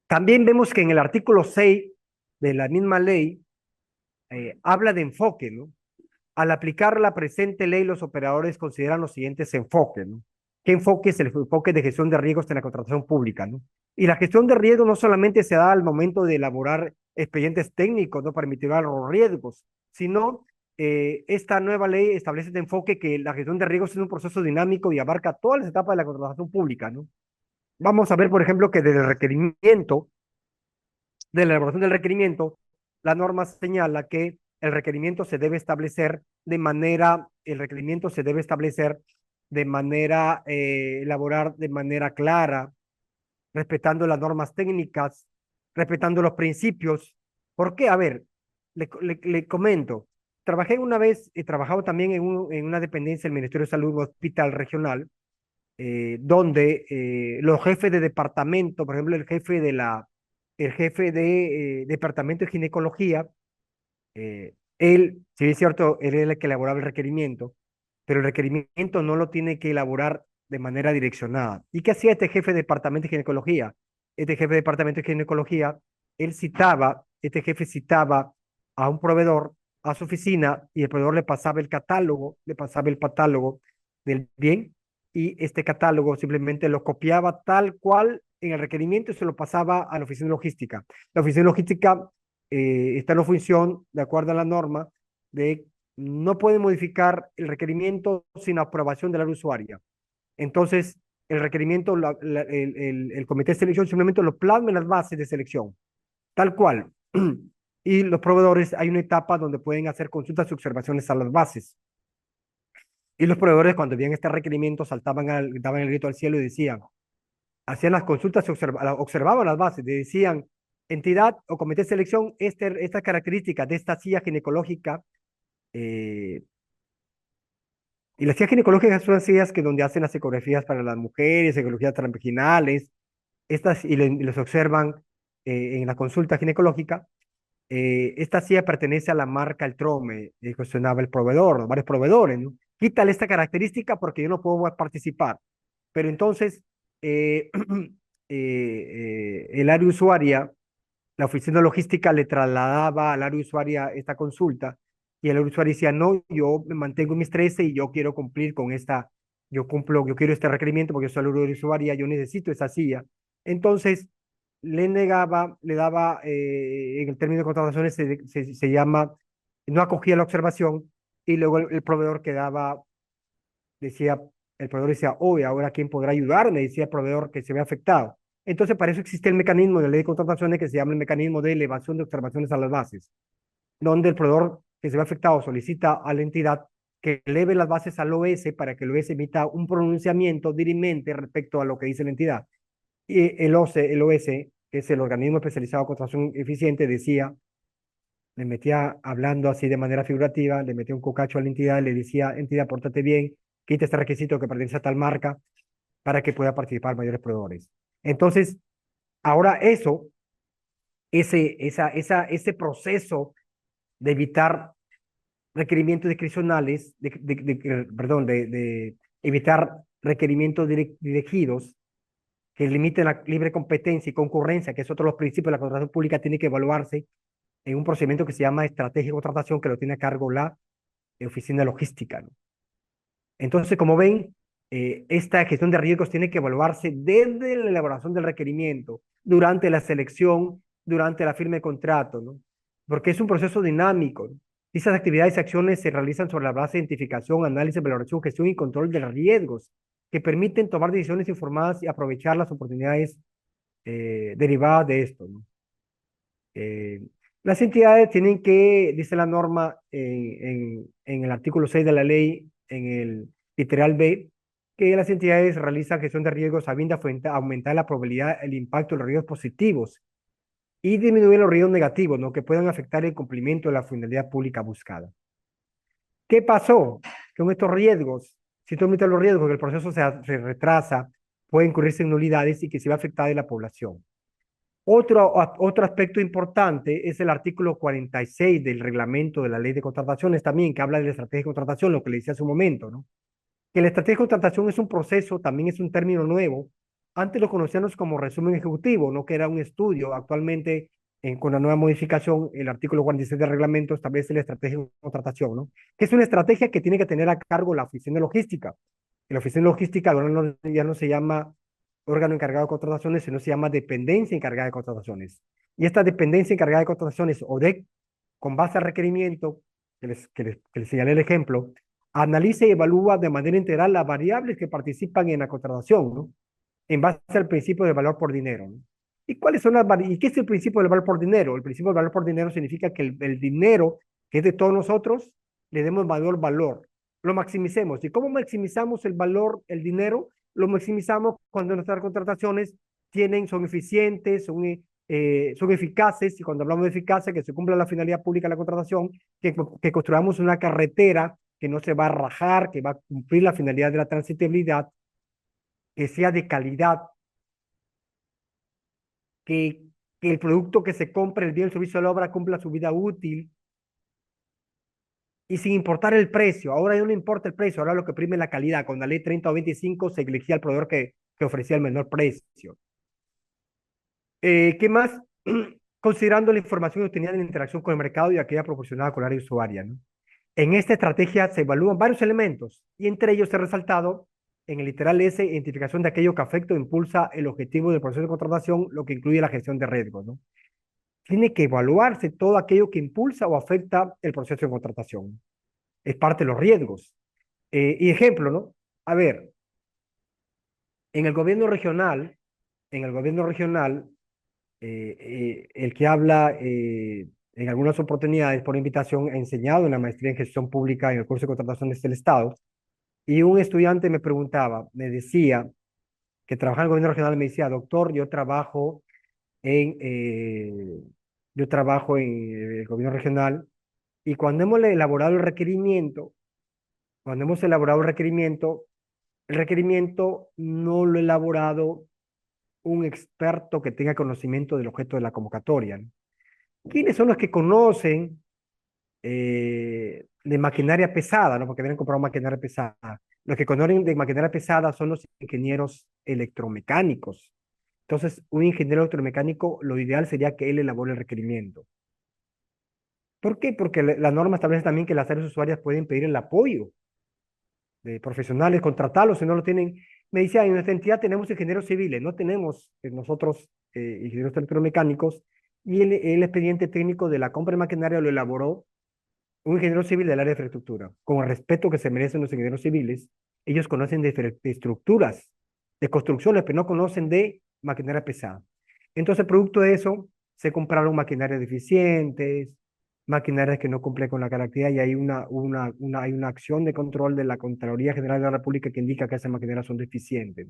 También vemos que en el artículo 6 de la misma ley habla de enfoque, ¿no? Al aplicar la presente ley, los operadores consideran los siguientes enfoques, ¿no? ¿Qué enfoque es el enfoque de gestión de riesgos en la contratación pública, ¿no? Y la gestión de riesgos no solamente se da al momento de elaborar expedientes técnicos, ¿no? Para mitigar los riesgos, sino esta nueva ley establece este enfoque que la gestión de riesgos es un proceso dinámico y abarca todas las etapas de la contratación pública, ¿no? Vamos a ver, por ejemplo, que desde el requerimiento, de la elaboración del requerimiento, la norma señala que el requerimiento se debe establecer el requerimiento se debe establecer de manera, elaborar de manera clara, respetando las normas técnicas, respetando los principios. ¿Por qué? A ver, le comento. Trabajé una vez, he trabajado también en una dependencia del Ministerio de Salud, un hospital regional, donde los jefes de departamento, por ejemplo, el jefe de departamento de ginecología, él, si es cierto, él es el que elaboraba el requerimiento, pero el requerimiento no lo tiene que elaborar de manera direccionada. ¿Y qué hacía este jefe de departamento de ginecología? Este jefe de departamento de ginecología, este jefe citaba a un proveedor a su oficina y el proveedor le pasaba el catálogo del bien y este catálogo simplemente lo copiaba tal cual en el requerimiento y se lo pasaba a la oficina logística. La oficina logística está en función, de acuerdo a la norma, de no puede modificar el requerimiento sin aprobación de la usuaria. Entonces, el requerimiento, el comité de selección simplemente lo plasma en las bases de selección, tal cual. Y los proveedores, hay una etapa donde pueden hacer consultas y observaciones a las bases. Y los proveedores, cuando veían este requerimiento, daban el grito al cielo y decían, hacían las consultas y observaban las bases, decían, entidad o comité de selección, esta característica de esta silla ginecológica, y las sillas ginecológicas son sillas que donde hacen las ecografías para las mujeres, ecografías transvaginales, les observan en la consulta ginecológica. Esta silla pertenece a la marca El Trome, cuestionaba el proveedor, ¿no? Varios proveedores, ¿no? Quítale esta característica porque yo no puedo participar. Pero entonces, el área usuaria, la oficina logística le trasladaba al área usuaria esta consulta y el área usuaria decía, no, yo me mantengo en mis 13 y yo quiero cumplir con yo quiero este requerimiento porque yo soy la área usuaria, yo necesito esa silla. Entonces, le daba, en el término de contrataciones se llama, no acogía la observación y luego el proveedor decía, el proveedor decía, oye, ahora ¿quién podrá ayudarme? Decía el proveedor que se ve afectado. Entonces, para eso existe el mecanismo de la ley de contrataciones que se llama el mecanismo de elevación de observaciones a las bases, donde el proveedor que se ve afectado solicita a la entidad que eleve las bases al OS para que el OS emita un pronunciamiento dirimente respecto a lo que dice la entidad. Y el OS, que es el organismo especializado en contratación eficiente, decía, le metía hablando así de manera figurativa, le metía un cocacho a la entidad, le decía, entidad, pórtate bien, quita este requisito que pertenece a tal marca para que pueda participar mayores proveedores. Entonces, ahora ese proceso de evitar requerimientos discrecionales, de evitar requerimientos dirigidos que limiten la libre competencia y concurrencia, que es otro de los principios de la contratación pública, tiene que evaluarse en un procedimiento que se llama estrategia de contratación, que lo tiene a cargo la oficina logística, ¿no? Entonces, como ven, esta gestión de riesgos tiene que evaluarse desde la elaboración del requerimiento, durante la selección, durante la firma de contrato, ¿no? Porque es un proceso dinámico, ¿no? Esas actividades y acciones se realizan sobre la base de identificación, análisis, valoración, gestión y control de los riesgos, que permiten tomar decisiones informadas y aprovechar las oportunidades derivadas de esto, ¿no? Eh, las entidades tienen que, dice la norma en el artículo 6 de la ley, en el literal B, que las entidades realizan gestión de riesgos a fin de aumentar la probabilidad, el impacto de los riesgos positivos y disminuir los riesgos negativos, ¿no? Que puedan afectar el cumplimiento de la finalidad pública buscada. ¿Qué pasó con estos riesgos? Si tú omites los riesgos, que el proceso se retrasa, puede incurrirse en nulidades y que se va a afectar de la población. Otro aspecto importante es el artículo 46 del reglamento de la ley de contrataciones también, que habla de la estrategia de contratación, lo que le decía hace un momento, ¿no? Que la estrategia de contratación es un proceso, también es un término nuevo. Antes lo conocíamos como resumen ejecutivo, ¿no? Que era un estudio. Actualmente, con la nueva modificación, el artículo 46 del reglamento establece la estrategia de contratación, ¿no? Que es una estrategia que tiene que tener a cargo la oficina de logística. La oficina de logística ahora ya no se llama órgano encargado de contrataciones, sino se llama dependencia encargada de contrataciones. Y esta dependencia encargada de contrataciones, ODEC, con base al requerimiento, que les señalé el ejemplo, analiza y evalúa de manera integral las variables que participan en la contratación, ¿no? En base al principio de valor por dinero, ¿no? ¿Y cuáles son ¿Y qué es el principio del valor por dinero? El principio del valor por dinero significa que el dinero, que es de todos nosotros, le demos mayor valor, lo maximicemos. ¿Y cómo maximizamos el valor, el dinero? Lo maximizamos cuando nuestras contrataciones son eficientes, son eficaces, y cuando hablamos de eficacia, que se cumpla la finalidad pública de la contratación, que construyamos una carretera que no se va a rajar, que va a cumplir la finalidad de la transitabilidad, que sea de calidad, que, que el producto que se compre, el bien, el servicio o la obra cumpla su vida útil, y sin importar el precio. Ahora ya no importa el precio, ahora lo que prime es la calidad. Con la ley 30 o 25 se elegía al proveedor que ofrecía el menor precio. ¿Qué más? Considerando la información obtenida en la interacción con el mercado y aquella proporcionada con el área usuaria, ¿no? En esta estrategia se evalúan varios elementos y entre ellos he resaltado en el literal S, identificación de aquello que afecta o impulsa el objetivo del proceso de contratación, lo que incluye la gestión de riesgos, ¿no? Tiene que evaluarse todo aquello que impulsa o afecta el proceso de contratación. Es parte de los riesgos. Y ejemplo, ¿no? A ver, en el gobierno regional, en el gobierno regional, el que habla en algunas oportunidades por invitación, he enseñado en la maestría en gestión pública en el curso de contrataciones del Estado, y un estudiante me preguntaba, me decía, que trabajaba en el gobierno regional, me decía, doctor, en, eh, yo trabajo en el gobierno regional, y cuando hemos elaborado el requerimiento, cuando hemos elaborado el requerimiento no lo ha elaborado un experto que tenga conocimiento del objeto de la convocatoria, ¿no? ¿Quiénes son los que conocen de maquinaria pesada, ¿no? Porque habían comprado maquinaria pesada. Los que conocen de maquinaria pesada son los ingenieros electromecánicos. Entonces, un ingeniero electromecánico, lo ideal sería que él elabore el requerimiento. ¿Por qué? Porque la norma establece también que las áreas usuarias pueden pedir el apoyo de profesionales, contratarlos si no lo tienen. Me decía, en nuestra entidad tenemos ingenieros civiles, no tenemos nosotros ingenieros electromecánicos, y el expediente técnico de la compra de maquinaria lo elaboró un ingeniero civil del área de infraestructura. Con el respeto que se merecen los ingenieros civiles, ellos conocen de estructuras, de construcciones, pero no conocen de maquinaria pesada. Entonces, producto de eso, se compraron maquinarias deficientes, maquinarias que no cumplen con la característica, y hay hay una acción de control de la Contraloría General de la República que indica que esas maquinarias son deficientes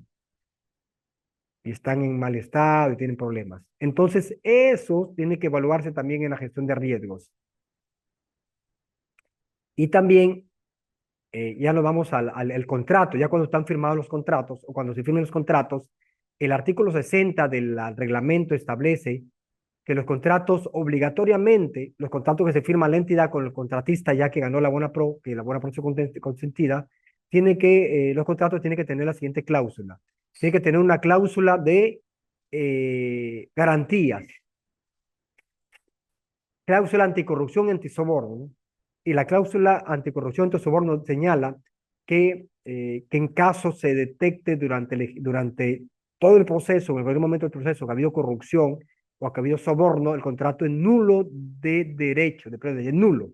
y están en mal estado y tienen problemas. Entonces, eso tiene que evaluarse también en la gestión de riesgos. Y también, ya nos vamos al contrato, ya cuando están firmados los contratos o cuando se firmen los contratos, el artículo 60 del reglamento establece que los contratos obligatoriamente, los contratos que se firma la entidad con el contratista ya que ganó la buena pro, que la buena pro consentida, los contratos tienen que tener la siguiente cláusula. Tiene que tener una cláusula de garantías, cláusula anticorrupción y antisoborno, ¿no? Y la cláusula anticorrupción y antisoborno señala que en caso se detecte durante todo el proceso, en cualquier momento del proceso, que ha habido corrupción o que ha habido soborno, el contrato es nulo de derecho, es nulo.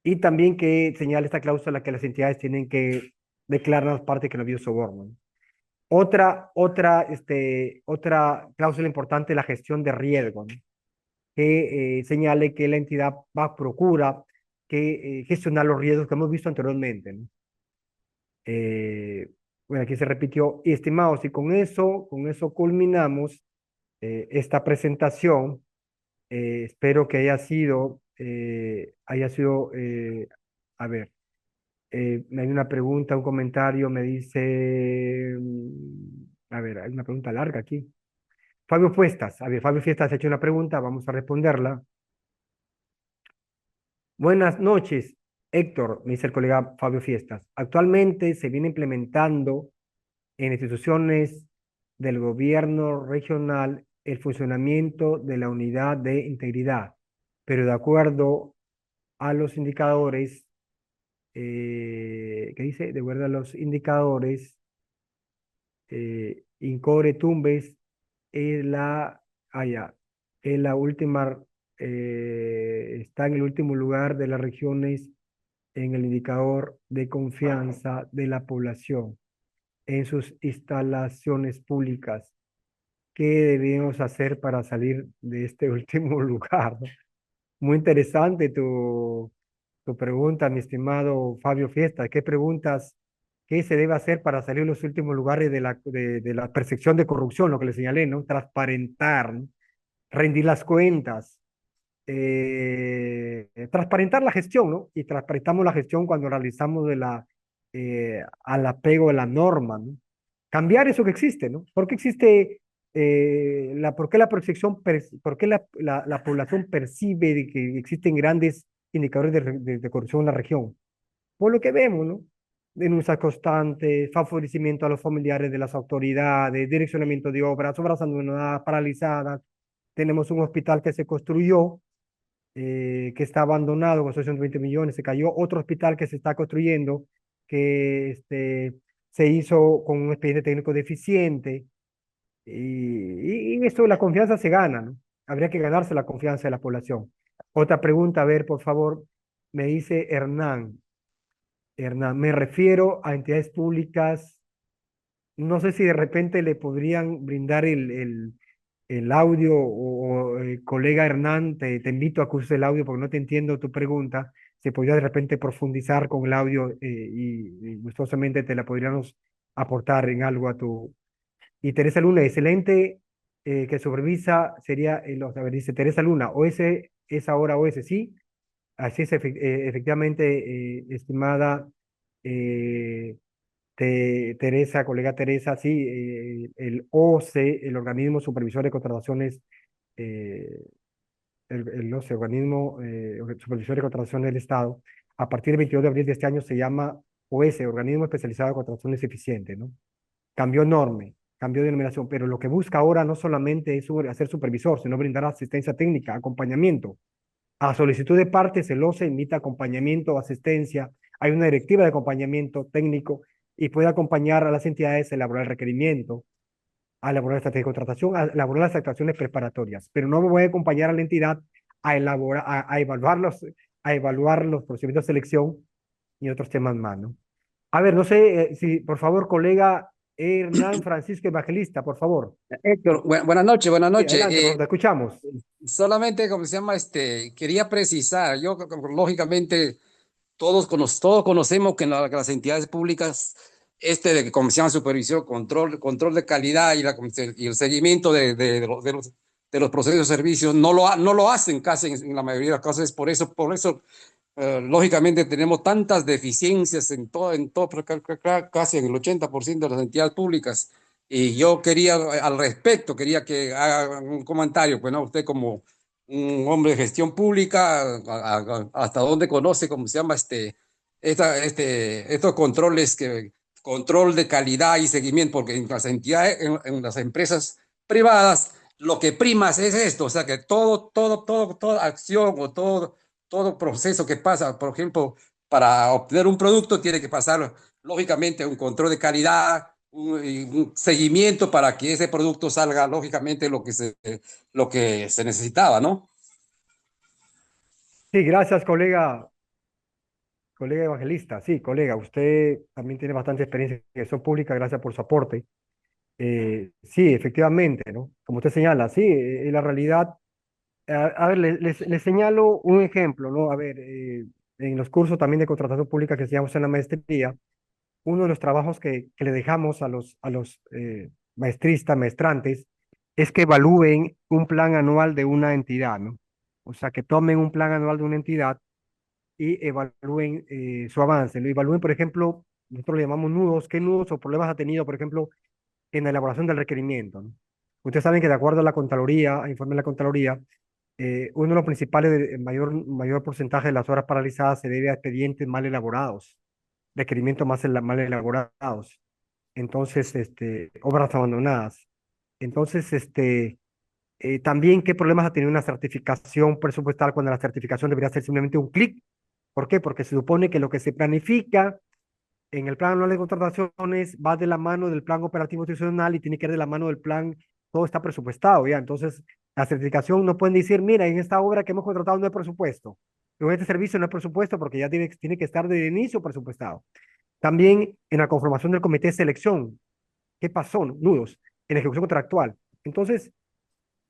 Y también que señala esta cláusula que las entidades tienen que declarar a las partes que no ha habido soborno. Otra cláusula importante es la gestión de riesgo, ¿no? Que señale que la entidad procura gestionar los riesgos que hemos visto anteriormente, ¿no? Eh, bueno, aquí se repitió. Y estimados, y con eso culminamos esta presentación. Espero que a ver, hay una pregunta, un comentario, me dice, a ver, hay una pregunta larga aquí. Fabio Fiestas, a ver, Fabio Fiestas ha hecho una pregunta, vamos a responderla. Buenas noches, Héctor, me dice el colega Fabio Fiestas. Actualmente se viene implementando en instituciones del gobierno regional el funcionamiento de la unidad de integridad, pero de acuerdo a los indicadores, ¿qué dice? De acuerdo a los indicadores, Incore Tumbes es ya, es la última, está en el último lugar de las regiones en el indicador de confianza de la población en sus instalaciones públicas. ¿Qué debemos hacer para salir de este último lugar? Muy interesante tu pregunta, mi estimado Fabio Fiesta. ¿Qué se debe hacer para salir de los últimos lugares de la percepción de corrupción, lo que le señalé, ¿no? Transparentar, ¿no? Rendir las cuentas, transparentar la gestión, ¿no? Y transparentamos la gestión cuando realizamos al apego de la norma, ¿no? Cambiar eso que existe, ¿no? ¿Por qué existe, por qué la percepción, por qué la población percibe de que existen grandes indicadores de corrupción en la región? Por lo que vemos, ¿no? Denuncias constantes, favorecimiento a los familiares de las autoridades, direccionamiento de obras abandonadas, paralizadas. Tenemos un hospital que se construyó, que está abandonado, con 120 millones, se cayó. Otro hospital que se está construyendo, que se hizo con un expediente técnico deficiente. Y esto, la confianza se gana, ¿no? Habría que ganarse la confianza de la población. Otra pregunta, a ver, por favor, me dice Hernán. Hernán, me refiero a entidades públicas. No sé si de repente le podrían brindar el audio colega Hernán, te invito a que uses el audio porque no te entiendo tu pregunta. Se podría de repente profundizar con el audio y gustosamente te la podríamos aportar en algo a tu. Y Teresa Luna, excelente, que supervisa sería, a ver, dice Teresa Luna, OS es ahora OS, sí, así es, efectivamente, estimada eh, Teresa, colega Teresa, sí, el OCE, el Organismo Supervisor de Contrataciones, eh, el OCE, Organismo Supervisor de Contrataciones del Estado, a partir del 22 de abril de este año se llama OS, Organismo Especializado de Contrataciones Eficientes, ¿no? Cambió norme, cambió de denominación, pero lo que busca ahora no solamente es hacer supervisor, sino brindar asistencia técnica, acompañamiento. A solicitud de partes, el OCE emite acompañamiento, asistencia, hay una directiva de acompañamiento técnico y puede acompañar a las entidades a elaborar el requerimiento, a elaborar la estrategia de contratación, a elaborar las actuaciones preparatorias, pero no me voy a acompañar a la entidad a evaluar los procedimientos de selección y otros temas más, ¿no? A ver, no sé si, por favor, colega Hernán Francisco Evangelista, por favor. Héctor, buenas noches, buenas Sí, noches. adelante, por favor, te escuchamos. Solamente, como se llama, quería precisar, lógicamente todos conocemos que, que las entidades públicas, de como se llama supervisión, control de calidad y el seguimiento de los procesos de servicios, no lo hacen casi en la mayoría de los casos. Por eso lógicamente tenemos tantas deficiencias en todo, casi en el 80% de las entidades públicas. Y yo quería, al respecto, quería que haga un comentario, pues, ¿no? Usted como un hombre de gestión pública, hasta dónde conoce, cómo se llama, estos controles, control de calidad y seguimiento, porque en las entidades, en las empresas privadas, lo que prima es esto, o sea, que toda acción o todo proceso que pasa, por ejemplo, para obtener un producto tiene que pasar, lógicamente, un control de calidad, un seguimiento para que ese producto salga, lógicamente, lo que se necesitaba, ¿no? Sí, gracias, colega evangelista. Sí, colega, usted también tiene bastante experiencia en gestión pública, gracias por su aporte. Sí, efectivamente, ¿no? Como usted señala, sí, la realidad, a ver, les señalo un ejemplo, ¿no? A ver, en los cursos también de contratación pública que hacíamos en la maestría, uno de los trabajos que le dejamos a los maestristas, maestrantes, es que evalúen un plan anual de una entidad, ¿no? O sea, que tomen un plan anual de una entidad y evalúen su avance. Lo evalúen, por ejemplo, nosotros le llamamos nudos, qué nudos o problemas ha tenido, por ejemplo, en la elaboración del requerimiento, ¿no? Ustedes saben que de acuerdo a la Contraloría, a informe de la Contraloría, uno de los principales, el mayor porcentaje de las horas paralizadas se debe a expedientes mal elaborados, requerimientos mal elaborados. Entonces, obras abandonadas. Entonces, también qué problemas ha tenido una certificación presupuestal cuando la certificación debería ser simplemente un clic. ¿Por qué? Porque se supone que lo que se planifica en el plan anual de contrataciones va de la mano del plan operativo institucional y tiene que ir de la mano del plan, todo está presupuestado, ¿ya? Entonces, la certificación no pueden decir, mira, en esta obra que hemos contratado no hay presupuesto, en este servicio no hay presupuesto porque ya tiene que estar de inicio presupuestado. También en la conformación del comité de selección, ¿qué pasó? Nudos, en la ejecución contractual. Entonces,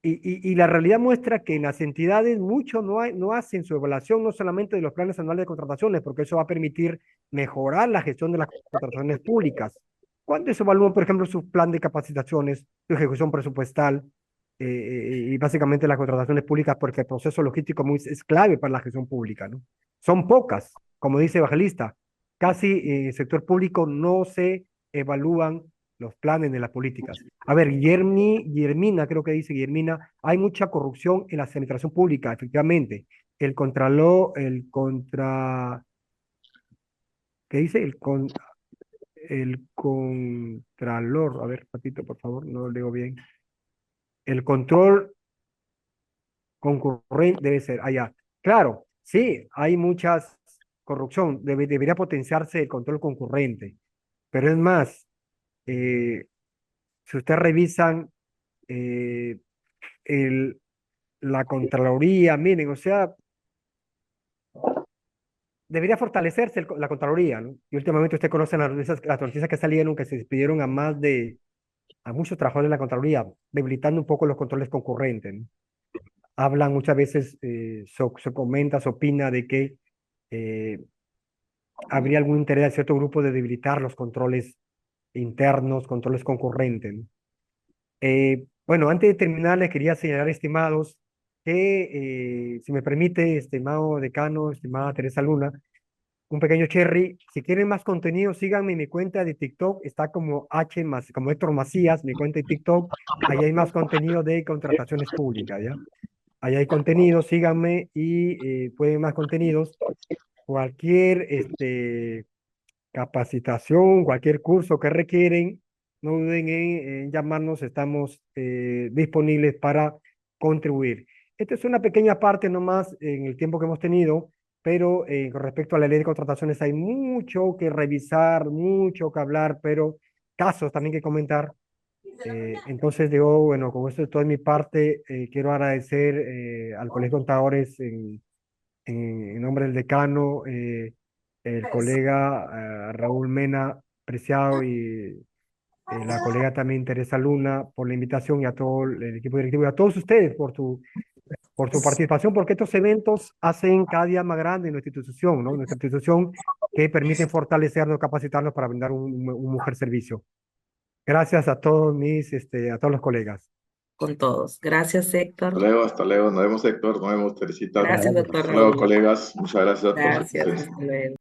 y la realidad muestra que en las entidades mucho no hacen su evaluación, no solamente de los planes anuales de contrataciones, porque eso va a permitir mejorar la gestión de las contrataciones públicas. ¿Cuándo se evalúan, por ejemplo, su plan de capacitaciones, su ejecución presupuestal y básicamente las contrataciones públicas? Porque el proceso logístico es clave para la gestión pública, ¿no? Son pocas, como dice Evangelista, casi en el sector público no se evalúan los planes de las políticas. A ver, Guillermina, creo que dice Guillermina, hay mucha corrupción en la administración pública, efectivamente. ¿Qué dice? El contralor, a ver, patito, por favor, no lo leo bien. El control concurrente debe ser allá. Claro, sí, hay muchas corrupción, debería potenciarse el control concurrente, pero es más, si ustedes revisan eh, el, la Contraloría, miren, o sea, debería fortalecerse la Contraloría, ¿no? Y últimamente usted conoce las noticias que salieron, que se despidieron a muchos trabajadores de la Contraloría, debilitando un poco los controles concurrentes, ¿no? Hablan muchas veces, se comenta, se opina de que eh, habría algún interés de cierto grupo de debilitar los controles internos, controles concurrentes, ¿no? Bueno, antes de terminar, les quería señalar, estimados, que si me permite, estimado decano, estimada Teresa Luna, un pequeño cherry. Si quieren más contenido, síganme en mi cuenta de TikTok, está como como Héctor Macías, mi cuenta de TikTok. Ahí hay más contenido de contrataciones públicas, ¿ya? Ahí hay contenido, síganme y pueden más contenidos. Cualquier capacitación, cualquier curso que requieren, no duden en llamarnos, estamos disponibles para contribuir. Esta es una pequeña parte nomás en el tiempo que hemos tenido, pero con respecto a la ley de contrataciones hay mucho que revisar, mucho que hablar, pero casos también que comentar. Entonces, yo, bueno, con esto de toda mi parte, quiero agradecer al Colegio de Contadores en nombre del decano, el colega Raúl Mena Preciado y la colega también Teresa Luna por la invitación y a todo el equipo directivo y a todos ustedes por su participación, porque estos eventos hacen cada día más grande nuestra institución, ¿no? Nuestra institución que permiten fortalecernos, capacitarnos para brindar un mejor servicio. Gracias a todos a todos los colegas. Con todos. Gracias, Héctor. Hasta luego, nos vemos Héctor, nos vemos Teresita. Gracias, doctor Hasta luego Raúl. colegas, muchas gracias por su Gracias, presencia. hasta luego.